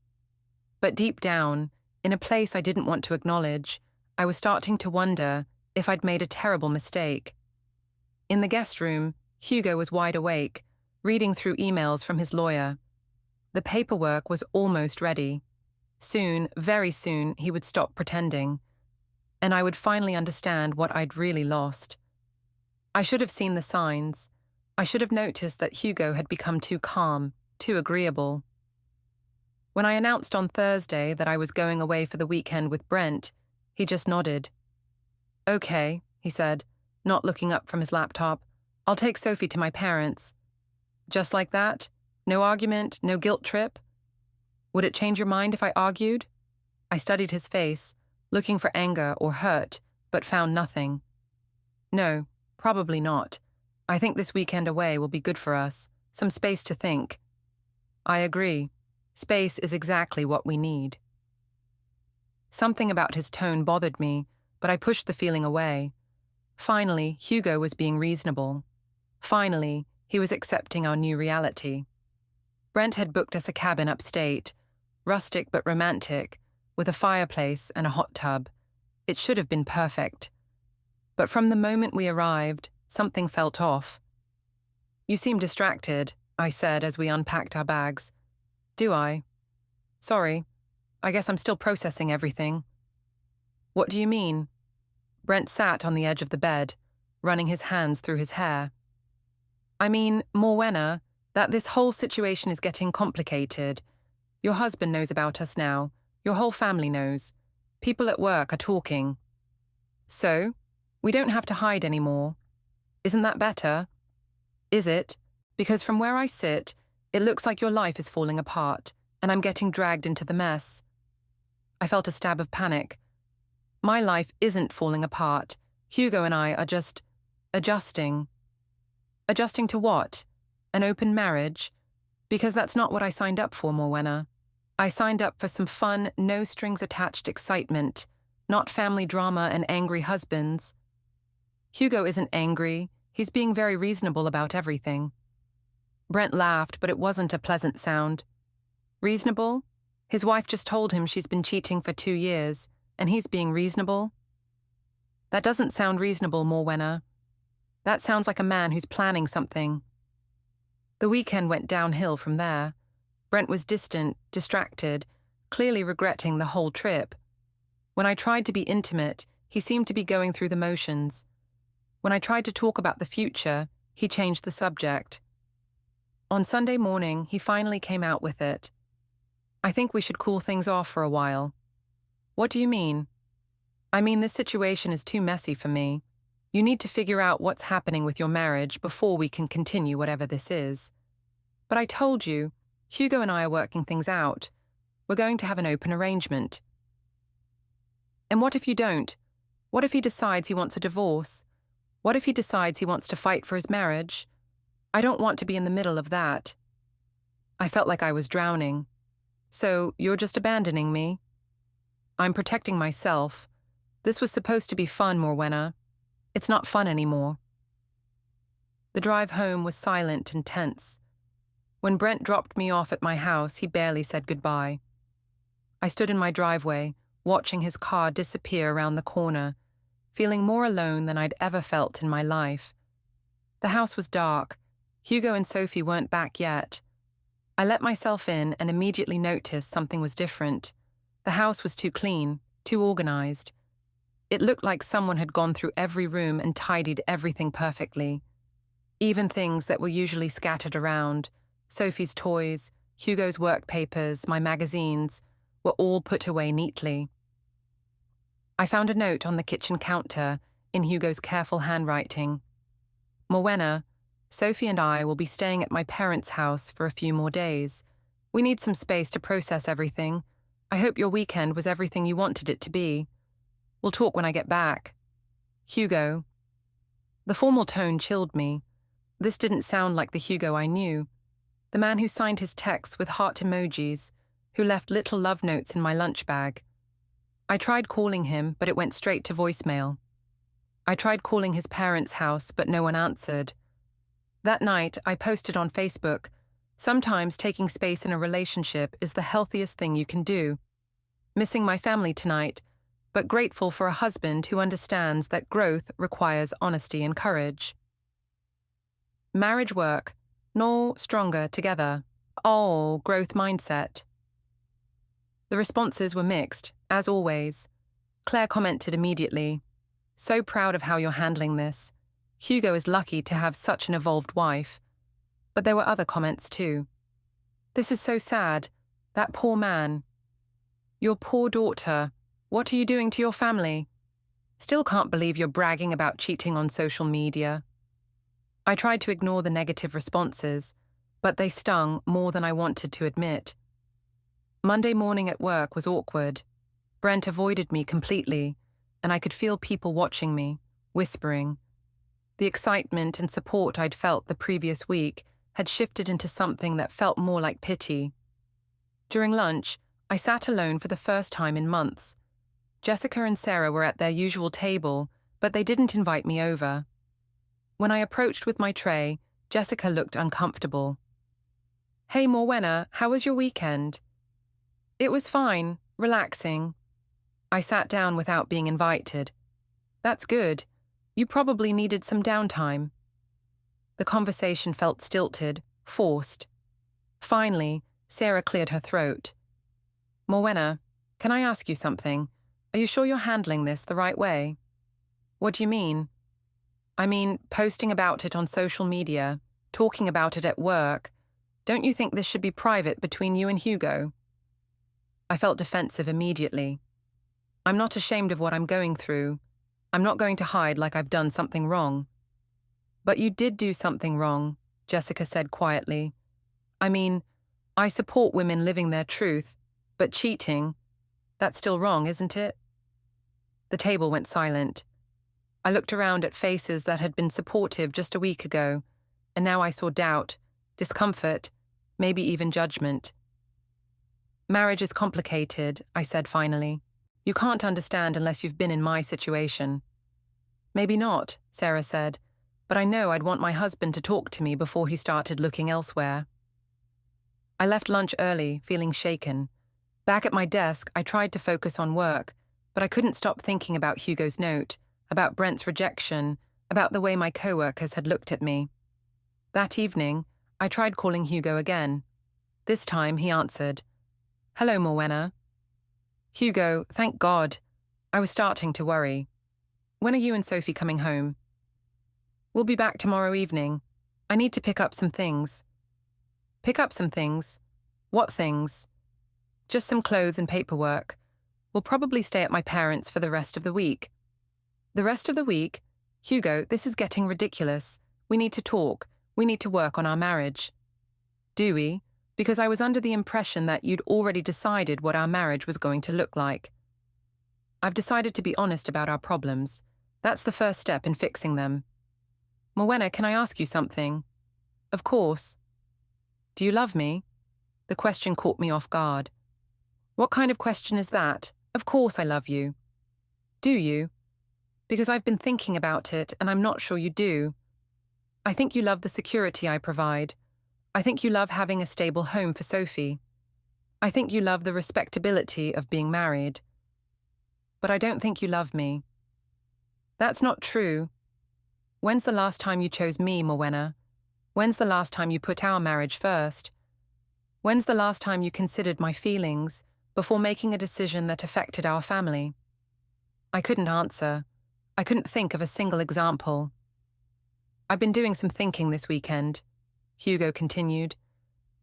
But deep down, in a place I didn't want to acknowledge, I was starting to wonder if I'd made a terrible mistake. In the guest room, Hugo was wide awake, reading through emails from his lawyer. The paperwork was almost ready. Soon, very soon, he would stop pretending, and I would finally understand what I'd really lost. I should have seen the signs. I should have noticed that Hugo had become too calm, too agreeable. When I announced on Thursday that I was going away for the weekend with Brent, he just nodded. "Okay," he said, not looking up from his laptop. "I'll take Sophie to my parents." Just like that? No argument, no guilt trip? Would it change your mind if I argued? I studied his face, looking for anger or hurt, but found nothing. "No, probably not. I think this weekend away will be good for us. Some space to think." "I agree. Space is exactly what we need." Something about his tone bothered me, but I pushed the feeling away. Finally, Hugo was being reasonable. Finally, he was accepting our new reality. Brent had booked us a cabin upstate, rustic but romantic, with a fireplace and a hot tub. It should have been perfect. But from the moment we arrived, something felt off. "You seem distracted," I said as we unpacked our bags. "Do I? Sorry. I guess I'm still processing everything." "What do you mean?" Brent sat on the edge of the bed, running his hands through his hair. "I mean, Morwenna, that this whole situation is getting complicated. Your husband knows about us now. Your whole family knows. People at work are talking. So, we don't have to hide anymore. Isn't that better? Is it? Because from where I sit, it looks like your life is falling apart, and I'm getting dragged into the mess." I felt a stab of panic. My life isn't falling apart. Hugo and I are just adjusting. Adjusting to what? An open marriage? Because that's not what I signed up for, Morwenna. I signed up for some fun, no-strings-attached excitement, not family drama and angry husbands. Hugo isn't angry. He's being very reasonable about everything. Brent laughed, but it wasn't a pleasant sound. Reasonable? His wife just told him she's been cheating for 2 years, and he's being reasonable? That doesn't sound reasonable, Morwenna. That sounds like a man who's planning something. The weekend went downhill from there. Brent was distant, distracted, clearly regretting the whole trip. When I tried to be intimate, he seemed to be going through the motions. When I tried to talk about the future, he changed the subject. On Sunday morning, he finally came out with it. "I think we should cool things off for a while." "What do you mean?" "I mean, this situation is too messy for me. You need to figure out what's happening with your marriage before we can continue whatever this is." "But I told you, Hugo and I are working things out. We're going to have an open arrangement." "And what if you don't? What if he decides he wants a divorce? What if he decides he wants to fight for his marriage? I don't want to be in the middle of that." I felt like I was drowning. "So, you're just abandoning me?" "I'm protecting myself. This was supposed to be fun, Morwenna. It's not fun anymore." The drive home was silent and tense. When Brent dropped me off at my house, he barely said goodbye. I stood in my driveway, watching his car disappear around the corner, feeling more alone than I'd ever felt in my life. The house was dark. Hugo and Sophie weren't back yet. I let myself in and immediately noticed something was different. The house was too clean, too organized. It looked like someone had gone through every room and tidied everything perfectly. Even things that were usually scattered around, Sophie's toys, Hugo's work papers, my magazines, were all put away neatly. I found a note on the kitchen counter in Hugo's careful handwriting. Morwenna, Sophie and I will be staying at my parents' house for a few more days. We need some space to process everything. I hope your weekend was everything you wanted it to be. We'll talk when I get back. Hugo. The formal tone chilled me. This didn't sound like the Hugo I knew. The man who signed his texts with heart emojis, who left little love notes in my lunch bag. I tried calling him, but it went straight to voicemail. I tried calling his parents' house, but no one answered. That night, I posted on Facebook, "Sometimes taking space in a relationship is the healthiest thing you can do. Missing my family tonight, but grateful for a husband who understands that growth requires honesty and courage." Marriage work, no stronger together. Oh, growth mindset. The responses were mixed, as always. Claire commented immediately, "So proud of how you're handling this. Hugo is lucky to have such an evolved wife." But there were other comments too. "This is so sad. That poor man. Your poor daughter. What are you doing to your family? Still can't believe you're bragging about cheating on social media." I tried to ignore the negative responses, but they stung more than I wanted to admit. Monday morning at work was awkward. Brent avoided me completely, and I could feel people watching me, whispering. The excitement and support I'd felt the previous week had shifted into something that felt more like pity. During lunch, I sat alone for the first time in months. Jessica and Sarah were at their usual table, but they didn't invite me over. When I approached with my tray, Jessica looked uncomfortable. "Hey Morwenna, how was your weekend?" "It was fine, relaxing." I sat down without being invited. "That's good. You probably needed some downtime." The conversation felt stilted, forced. Finally, Sarah cleared her throat. "Morwenna, can I ask you something? Are you sure you're handling this the right way?" "What do you mean?" "I mean, posting about it on social media, talking about it at work. Don't you think this should be private between you and Hugo?" I felt defensive immediately. "I'm not ashamed of what I'm going through. I'm not going to hide like I've done something wrong." "But you did do something wrong," Jessica said quietly. "I mean, I support women living their truth, but cheating, that's still wrong, isn't it?" The table went silent. I looked around at faces that had been supportive just a week ago, and now I saw doubt, discomfort, maybe even judgment. "Marriage is complicated," I said finally. "You can't understand unless you've been in my situation." "Maybe not," Sarah said, "but I know I'd want my husband to talk to me before he started looking elsewhere." I left lunch early, feeling shaken. Back at my desk, I tried to focus on work, but I couldn't stop thinking about Hugo's note, about Brent's rejection, about the way my coworkers had looked at me. That evening, I tried calling Hugo again. This time, he answered. "Hello, Morwenna." "Hugo, thank God." I was starting to worry. "When are you and Sophie coming home?" "We'll be back tomorrow evening. I need to pick up some things." "Pick up some things? What things?" "Just some clothes and paperwork. We'll probably stay at my parents' for the rest of the week." "The rest of the week? Hugo, this is getting ridiculous. We need to talk. We need to work on our marriage." "Do we? Because I was under the impression that you'd already decided what our marriage was going to look like." "I've decided to be honest about our problems. That's the first step in fixing them." "Morwenna, can I ask you something?" "Of course." "Do you love me?" The question caught me off guard. "What kind of question is that? Of course I love you." "Do you?" "Because I've been thinking about it, and I'm not sure you do. I think you love the security I provide. I think you love having a stable home for Sophie. I think you love the respectability of being married. But I don't think you love me." "That's not true. When's the last time you chose me, Morwenna? When's the last time you put our marriage first? When's the last time you considered my feelings before making a decision that affected our family?" I couldn't answer. I couldn't think of a single example. "I've been doing some thinking this weekend," Hugo continued,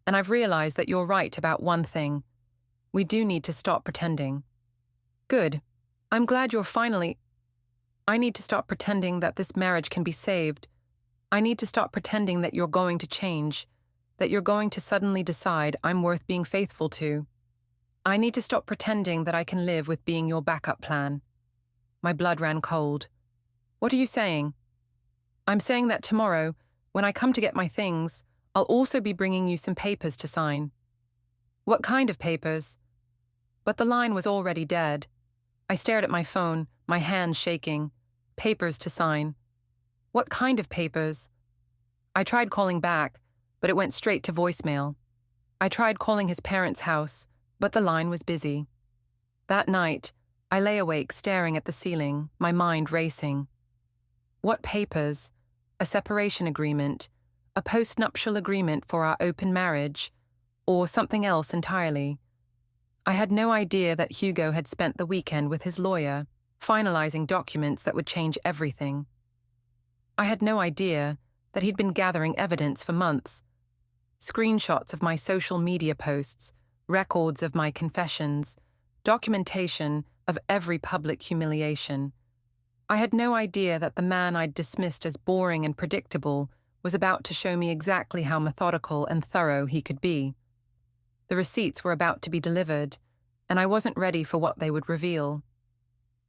"and I've realized that you're right about one thing. We do need to stop pretending." "Good. I'm glad you're finally. I need to stop pretending that this marriage can be saved. I need to stop pretending that you're going to change, that you're going to suddenly decide I'm worth being faithful to. I need to stop pretending that I can live with being your backup plan. My blood ran cold. What are you saying? I'm saying that tomorrow, when I come to get my things, I'll also be bringing you some papers to sign. What kind of papers? But the line was already dead. I stared at my phone, my hands shaking. Papers to sign. What kind of papers? I tried calling back, but it went straight to voicemail. I tried calling his parents' house, but the line was busy. That night, I lay awake staring at the ceiling, my mind racing. What papers? A separation agreement? A post-nuptial agreement for our open marriage? Or something else entirely? I had no idea that Hugo had spent the weekend with his lawyer, finalizing documents that would change everything. I had no idea that he'd been gathering evidence for months. Screenshots of my social media posts, records of my confessions, documentation of every public humiliation. I had no idea that the man I'd dismissed as boring and predictable was about to show me exactly how methodical and thorough he could be. The receipts were about to be delivered, and I wasn't ready for what they would reveal.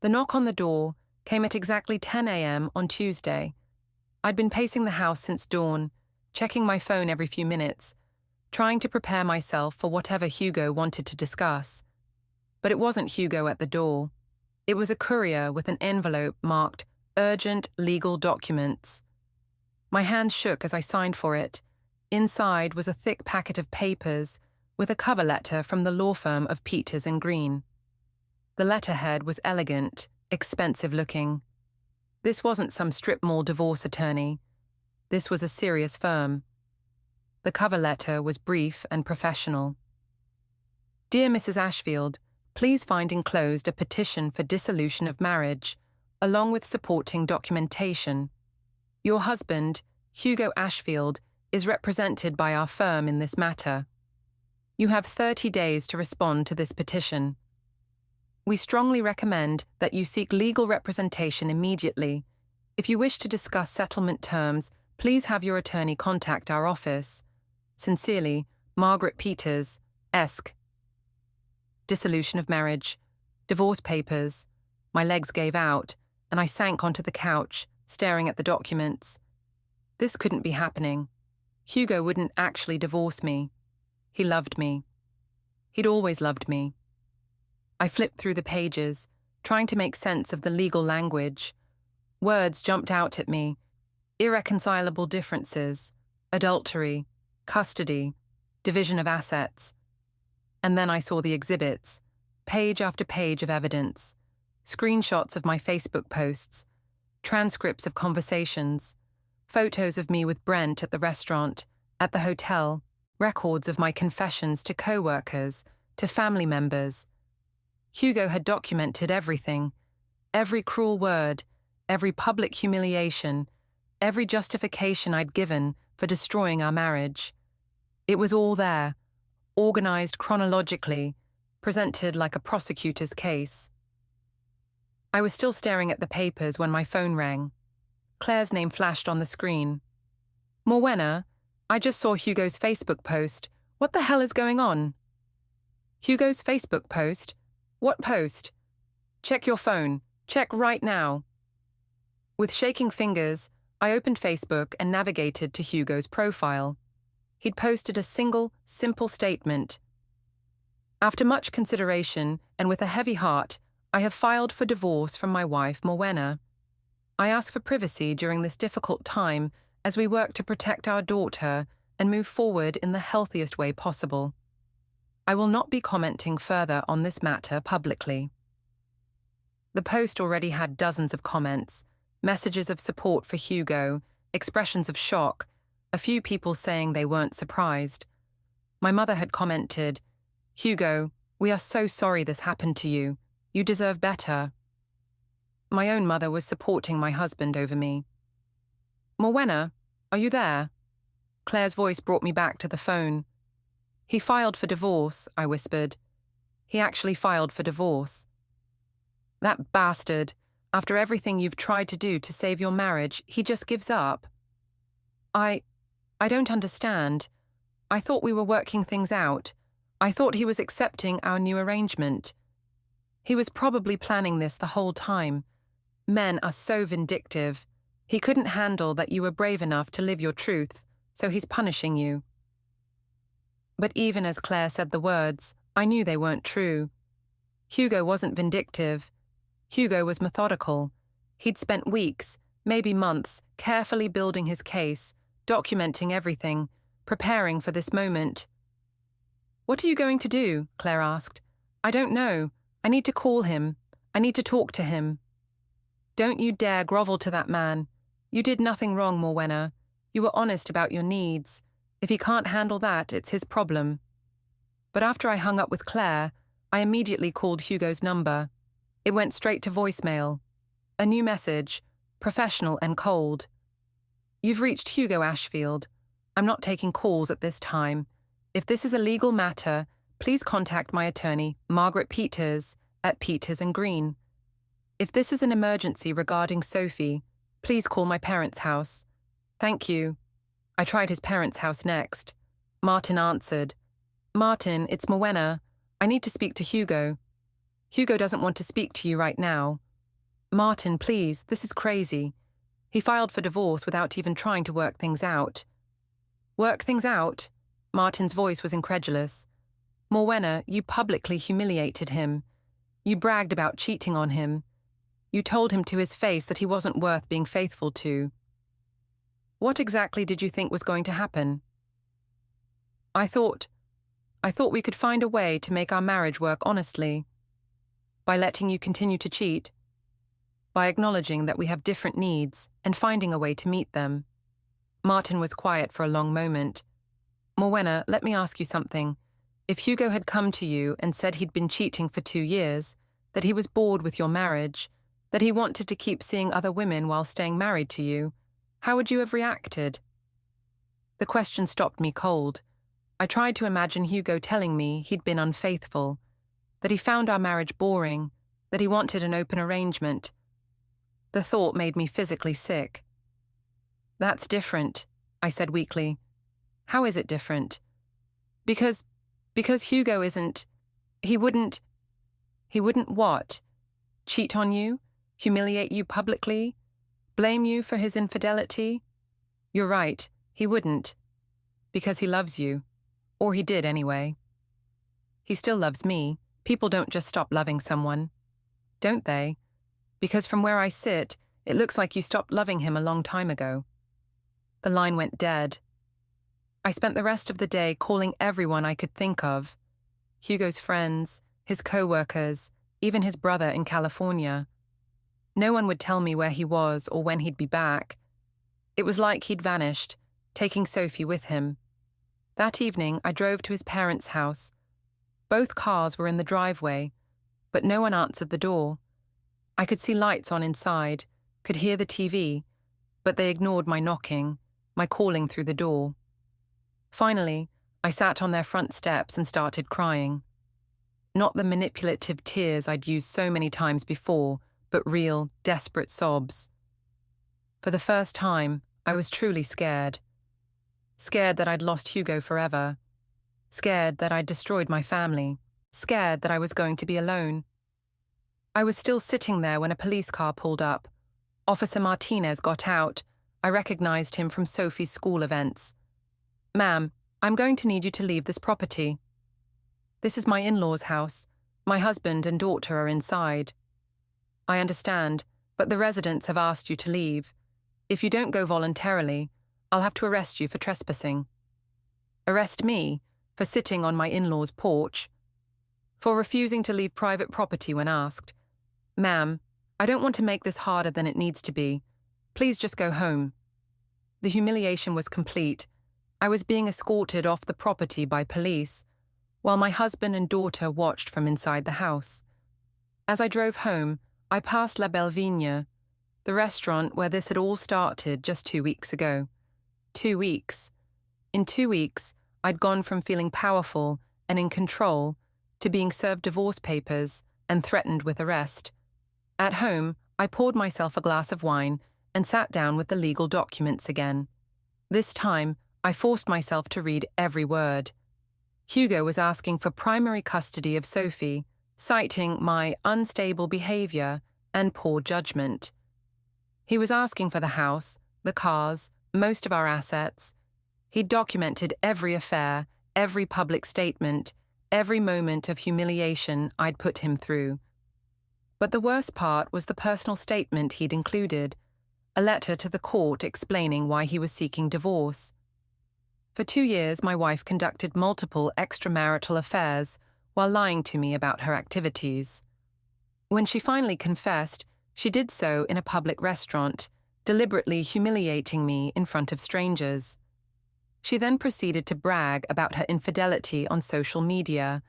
The knock on the door came at exactly 10 a.m. on Tuesday. I'd been pacing the house since dawn, checking my phone every few minutes, trying to prepare myself for whatever Hugo wanted to discuss. But it wasn't Hugo at the door. It was a courier with an envelope marked Urgent Legal Documents. My hands shook as I signed for it. Inside was a thick packet of papers with a cover letter from the law firm of Peters and Green. The letterhead was elegant, expensive-looking. This wasn't some strip mall divorce attorney. This was a serious firm. The cover letter was brief and professional. Dear Mrs. Ashfield, please find enclosed a petition for dissolution of marriage, along with supporting documentation. Your husband, Hugo Ashfield, is represented by our firm in this matter. You have 30 days to respond to this petition. We strongly recommend that you seek legal representation immediately. If you wish to discuss settlement terms, please have your attorney contact our office. Sincerely, Margaret Peters, Esq. Dissolution of marriage. Divorce papers. My legs gave out, and I sank onto the couch, staring at the documents. This couldn't be happening. Hugo wouldn't actually divorce me. He loved me. He'd always loved me. I flipped through the pages, trying to make sense of the legal language. Words jumped out at me. Irreconcilable differences, adultery, custody, division of assets. And then I saw the exhibits, page after page of evidence, screenshots of my Facebook posts, transcripts of conversations, photos of me with Brent at the restaurant, at the hotel, records of my confessions to co-workers, to family members. Hugo had documented everything, every cruel word, every public humiliation, every justification I'd given for destroying our marriage. It was all there, organized chronologically, presented like a prosecutor's case. I was still staring at the papers when my phone rang. Claire's name flashed on the screen. Morwenna, I just saw Hugo's Facebook post. What the hell is going on? Hugo's Facebook post? What post? Check your phone. Check right now. With shaking fingers, I opened Facebook and navigated to Hugo's profile. He'd posted a single, simple statement. After much consideration and with a heavy heart, I have filed for divorce from my wife, Morwenna. I ask for privacy during this difficult time as we work to protect our daughter and move forward in the healthiest way possible. I will not be commenting further on this matter publicly. The post already had dozens of comments, messages of support for Hugo, expressions of shock, a few people saying they weren't surprised. My mother had commented, "Hugo, we are so sorry this happened to you. You deserve better." My own mother was supporting my husband over me. "Morwenna, are you there?" Claire's voice brought me back to the phone. "He filed for divorce," I whispered. "He actually filed for divorce." That bastard. After everything you've tried to do to save your marriage, he just gives up. I don't understand. I thought we were working things out. I thought he was accepting our new arrangement. He was probably planning this the whole time. Men are so vindictive. He couldn't handle that you were brave enough to live your truth, so he's punishing you. But even as Claire said the words, I knew they weren't true. Hugo wasn't vindictive. Hugo was methodical. He'd spent weeks, maybe months, carefully building his case, documenting everything, preparing for this moment. What are you going to do? Claire asked. I don't know. I need to call him. I need to talk to him. Don't you dare grovel to that man. You did nothing wrong, Morwenna. You were honest about your needs. If he can't handle that, it's his problem. But after I hung up with Claire, I immediately called Hugo's number. It went straight to voicemail. A new message, professional and cold. You've reached Hugo Ashfield. I'm not taking calls at this time. If this is a legal matter, please contact my attorney, Margaret Peters, at Peters and Green. If this is an emergency regarding Sophie, please call my parents' house. Thank you. I tried his parents' house next. Martin answered. Martin, it's Morwenna. I need to speak to Hugo. Hugo doesn't want to speak to you right now. Martin, please, this is crazy. He filed for divorce without even trying to work things out. Work things out? Martin's voice was incredulous. Morwenna, you publicly humiliated him. You bragged about cheating on him. You told him to his face that he wasn't worth being faithful to. What exactly did you think was going to happen? I thought we could find a way to make our marriage work honestly. By letting you continue to cheat. By acknowledging that we have different needs and finding a way to meet them. Martin was quiet for a long moment. Morwenna, let me ask you something. If Hugo had come to you and said he'd been cheating for 2 years, that he was bored with your marriage, that he wanted to keep seeing other women while staying married to you, how would you have reacted? The question stopped me cold. I tried to imagine Hugo telling me he'd been unfaithful, that he found our marriage boring, that he wanted an open arrangement. The thought made me physically sick. That's different, I said weakly. How is it different? Because Hugo isn't... He wouldn't what? Cheat on you? Humiliate you publicly? Blame you for his infidelity? You're right, he wouldn't. Because he loves you. Or he did anyway. He still loves me. People don't just stop loving someone. Don't they? Because from where I sit, it looks like you stopped loving him a long time ago. The line went dead. I spent the rest of the day calling everyone I could think of. Hugo's friends, his co-workers, even his brother in California. No one would tell me where he was or when he'd be back. It was like he'd vanished, taking Sophie with him. That evening, I drove to his parents' house. Both cars were in the driveway, but no one answered the door. I could see lights on inside, could hear the TV, but they ignored my knocking, my calling through the door. Finally, I sat on their front steps and started crying. Not the manipulative tears I'd used so many times before, but real, desperate sobs. For the first time, I was truly scared. Scared that I'd lost Hugo forever. Scared that I'd destroyed my family. Scared that I was going to be alone. I was still sitting there when a police car pulled up. Officer Martinez got out. I recognized him from Sophie's school events. Ma'am, I'm going to need you to leave this property. This is my in-laws' house. My husband and daughter are inside. I understand, but the residents have asked you to leave. If you don't go voluntarily, I'll have to arrest you for trespassing. Arrest me for sitting on my in-laws' porch. For refusing to leave private property when asked. Ma'am, I don't want to make this harder than it needs to be. Please just go home. The humiliation was complete. I was being escorted off the property by police, while my husband and daughter watched from inside the house. As I drove home, I passed La Belle Vigne, the restaurant where this had all started just 2 weeks ago. 2 weeks. In 2 weeks, I'd gone from feeling powerful and in control to being served divorce papers and threatened with arrest. At home, I poured myself a glass of wine and sat down with the legal documents again. This time, I forced myself to read every word. Hugo was asking for primary custody of Sophie, citing my unstable behavior and poor judgment. He was asking for the house, the cars, most of our assets. He'd documented every affair, every public statement, every moment of humiliation I'd put him through. But the worst part was the personal statement he'd included, a letter to the court explaining why he was seeking divorce. For 2 years, my wife conducted multiple extramarital affairs while lying to me about her activities. When she finally confessed, she did so in a public restaurant, deliberately humiliating me in front of strangers. She then proceeded to brag about her infidelity on social media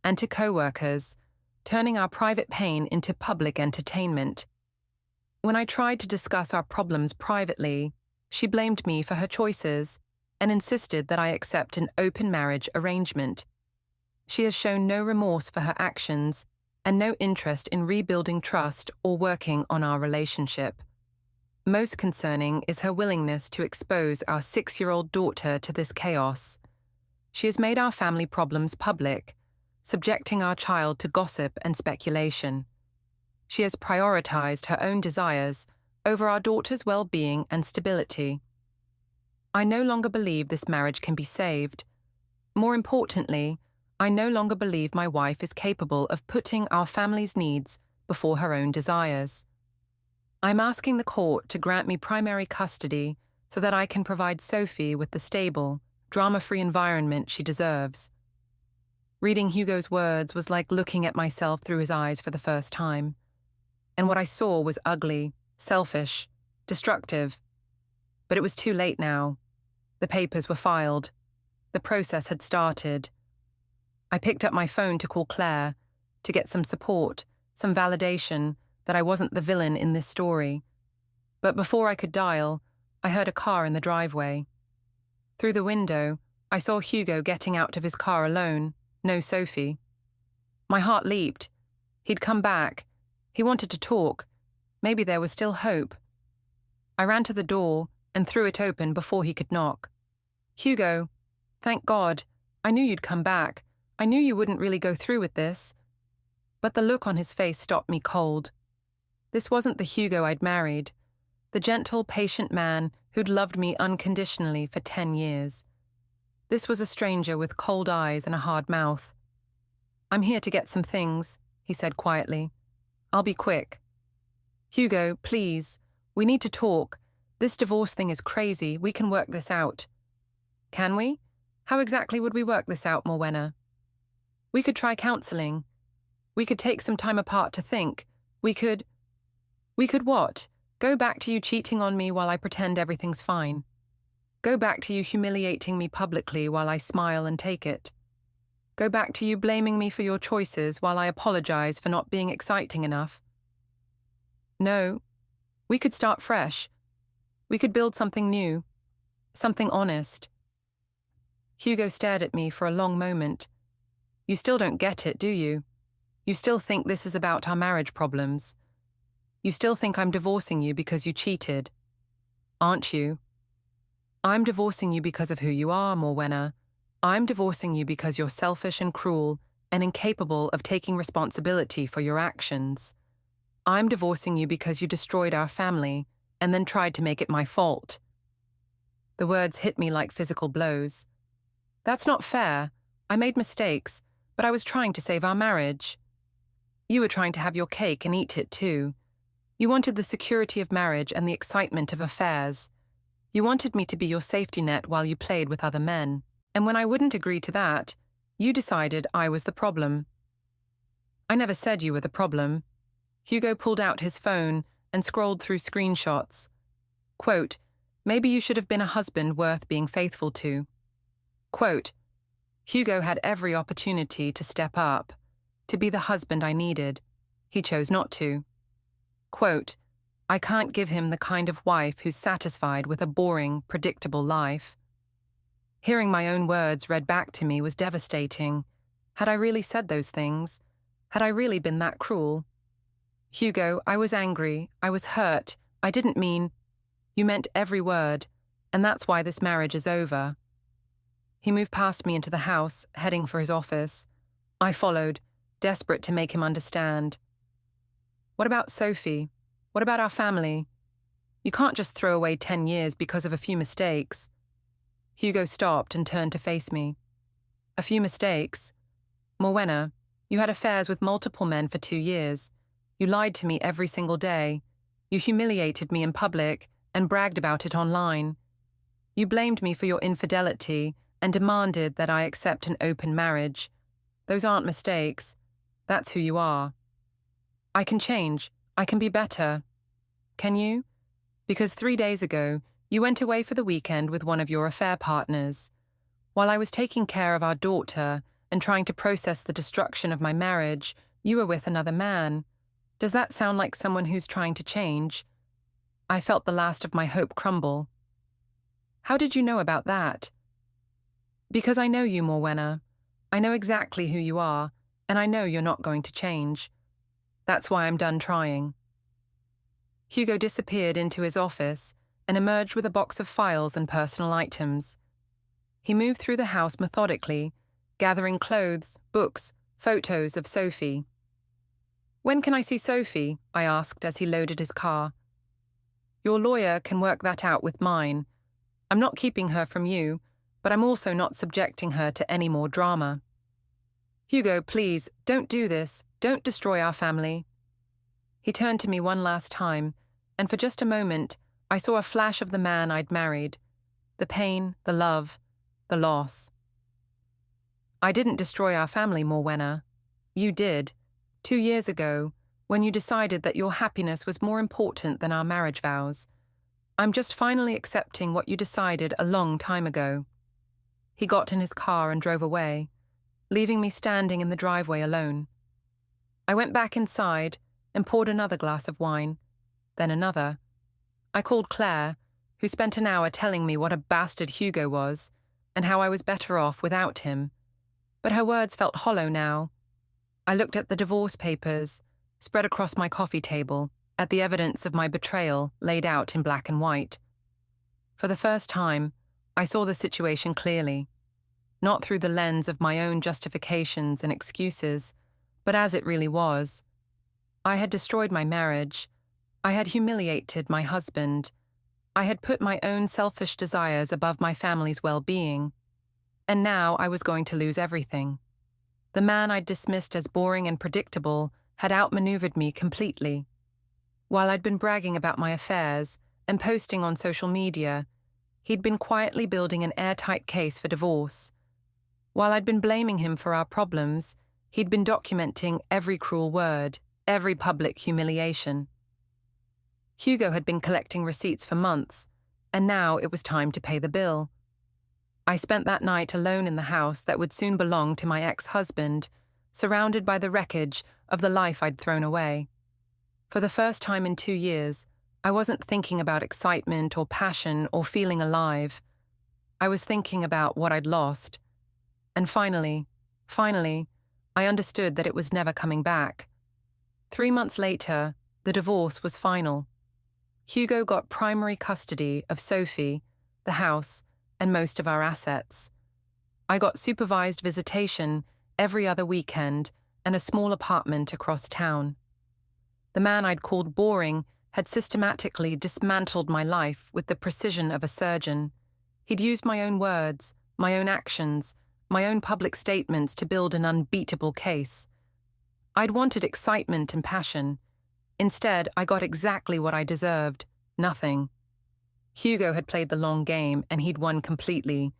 and to co-workers, turning our private pain into public entertainment. When I tried to discuss our problems privately, she blamed me for her choices and insisted that I accept an open marriage arrangement. She has shown no remorse for her actions and no interest in rebuilding trust or working on our relationship. Most concerning is her willingness to expose our 6-year-old daughter to this chaos. She has made our family problems public, subjecting our child to gossip and speculation. She has prioritized her own desires over our daughter's well-being and stability. I no longer believe this marriage can be saved. More importantly, I no longer believe my wife is capable of putting our family's needs before her own desires. I'm asking the court to grant me primary custody so that I can provide Sophie with the stable, drama-free environment she deserves. Reading Hugo's words was like looking at myself through his eyes for the first time. And what I saw was ugly, selfish, destructive. But it was too late now. The papers were filed. The process had started. I picked up my phone to call Claire, to get some support, some validation that I wasn't the villain in this story. But before I could dial, I heard a car in the driveway. Through the window, I saw Hugo getting out of his car alone, no Sophie. My heart leaped. He'd come back. He wanted to talk. Maybe there was still hope. I ran to the door and threw it open before he could knock. Hugo, thank God. I knew you'd come back. I knew you wouldn't really go through with this. But the look on his face stopped me cold. This wasn't the Hugo I'd married, the gentle, patient man who'd loved me unconditionally for 10 years. This was a stranger with cold eyes and a hard mouth. I'm here to get some things, he said quietly. I'll be quick. Hugo, please, we need to talk. This divorce thing is crazy. We can work this out. Can we? How exactly would we work this out, Morwenna? We could try counseling. We could take some time apart to think. We could what? Go back to you cheating on me while I pretend everything's fine. Go back to you humiliating me publicly while I smile and take it. Go back to you blaming me for your choices while I apologize for not being exciting enough. No, we could start fresh. We could build something new, something honest. Hugo stared at me for a long moment. You still don't get it, do you? You still think this is about our marriage problems. You still think I'm divorcing you because you cheated. Aren't you? I'm divorcing you because of who you are, Morwenna. I'm divorcing you because you're selfish and cruel and incapable of taking responsibility for your actions. I'm divorcing you because you destroyed our family and then tried to make it my fault. The words hit me like physical blows. That's not fair. I made mistakes, but I was trying to save our marriage. You were trying to have your cake and eat it too. You wanted the security of marriage and the excitement of affairs. You wanted me to be your safety net while you played with other men. And when I wouldn't agree to that, you decided I was the problem. I never said you were the problem. Hugo pulled out his phone and scrolled through screenshots. Quote, maybe you should have been a husband worth being faithful to. Quote, Hugo had every opportunity to step up, to be the husband I needed. He chose not to. Quote, I can't give him the kind of wife who's satisfied with a boring, predictable life. Hearing my own words read back to me was devastating. Had I really said those things? Had I really been that cruel? Hugo, I was angry. I was hurt. I didn't mean. You meant every word, and that's why this marriage is over. He moved past me into the house, heading for his office. I followed, desperate to make him understand. What about Sophie? What about our family? You can't just throw away 10 years because of a few mistakes. Hugo stopped and turned to face me. A few mistakes? Morwenna, you had affairs with multiple men for 2 years. You lied to me every single day. You humiliated me in public and bragged about it online. You blamed me for your infidelity and demanded that I accept an open marriage. Those aren't mistakes. That's who you are. I can change. I can be better. Can you? Because 3 days ago, you went away for the weekend with one of your affair partners. While I was taking care of our daughter and trying to process the destruction of my marriage, you were with another man. Does that sound like someone who's trying to change? I felt the last of my hope crumble. How did you know about that? Because I know you, Morwenna. I know exactly who you are, and I know you're not going to change. That's why I'm done trying. Hugo disappeared into his office and emerged with a box of files and personal items. He moved through the house methodically, gathering clothes, books, photos of Sophie. When can I see Sophie? I asked as he loaded his car. Your lawyer can work that out with mine. I'm not keeping her from you, but I'm also not subjecting her to any more drama. Hugo, please, don't do this. Don't destroy our family. He turned to me one last time, and for just a moment, I saw a flash of the man I'd married. The pain, the love, the loss. I didn't destroy our family, Morwenna. You did. 2 years ago, when you decided that your happiness was more important than our marriage vows. I'm just finally accepting what you decided a long time ago. He got in his car and drove away, leaving me standing in the driveway alone. I went back inside and poured another glass of wine, then another. I called Claire, who spent an hour telling me what a bastard Hugo was and how I was better off without him. But her words felt hollow now. I looked at the divorce papers, spread across my coffee table, at the evidence of my betrayal laid out in black and white. For the first time, I saw the situation clearly, not through the lens of my own justifications and excuses, but as it really was. I had destroyed my marriage. I had humiliated my husband. I had put my own selfish desires above my family's well-being. And now I was going to lose everything. The man I'd dismissed as boring and predictable had outmaneuvered me completely. While I'd been bragging about my affairs and posting on social media, he'd been quietly building an airtight case for divorce. While I'd been blaming him for our problems, he'd been documenting every cruel word, every public humiliation. Hugo had been collecting receipts for months, and now it was time to pay the bill. I spent that night alone in the house that would soon belong to my ex-husband, surrounded by the wreckage of the life I'd thrown away. For the first time in 2 years, I wasn't thinking about excitement or passion or feeling alive. I was thinking about what I'd lost. And finally, I understood that it was never coming back. 3 months later, the divorce was final. Hugo got primary custody of Sophie, the house, and most of our assets. I got supervised visitation every other weekend and a small apartment across town. The man I'd called boring had systematically dismantled my life with the precision of a surgeon. He'd used my own words, my own actions, my own public statements to build an unbeatable case. I'd wanted excitement and passion. Instead, I got exactly what I deserved, nothing. Hugo had played the long game and he'd won completely.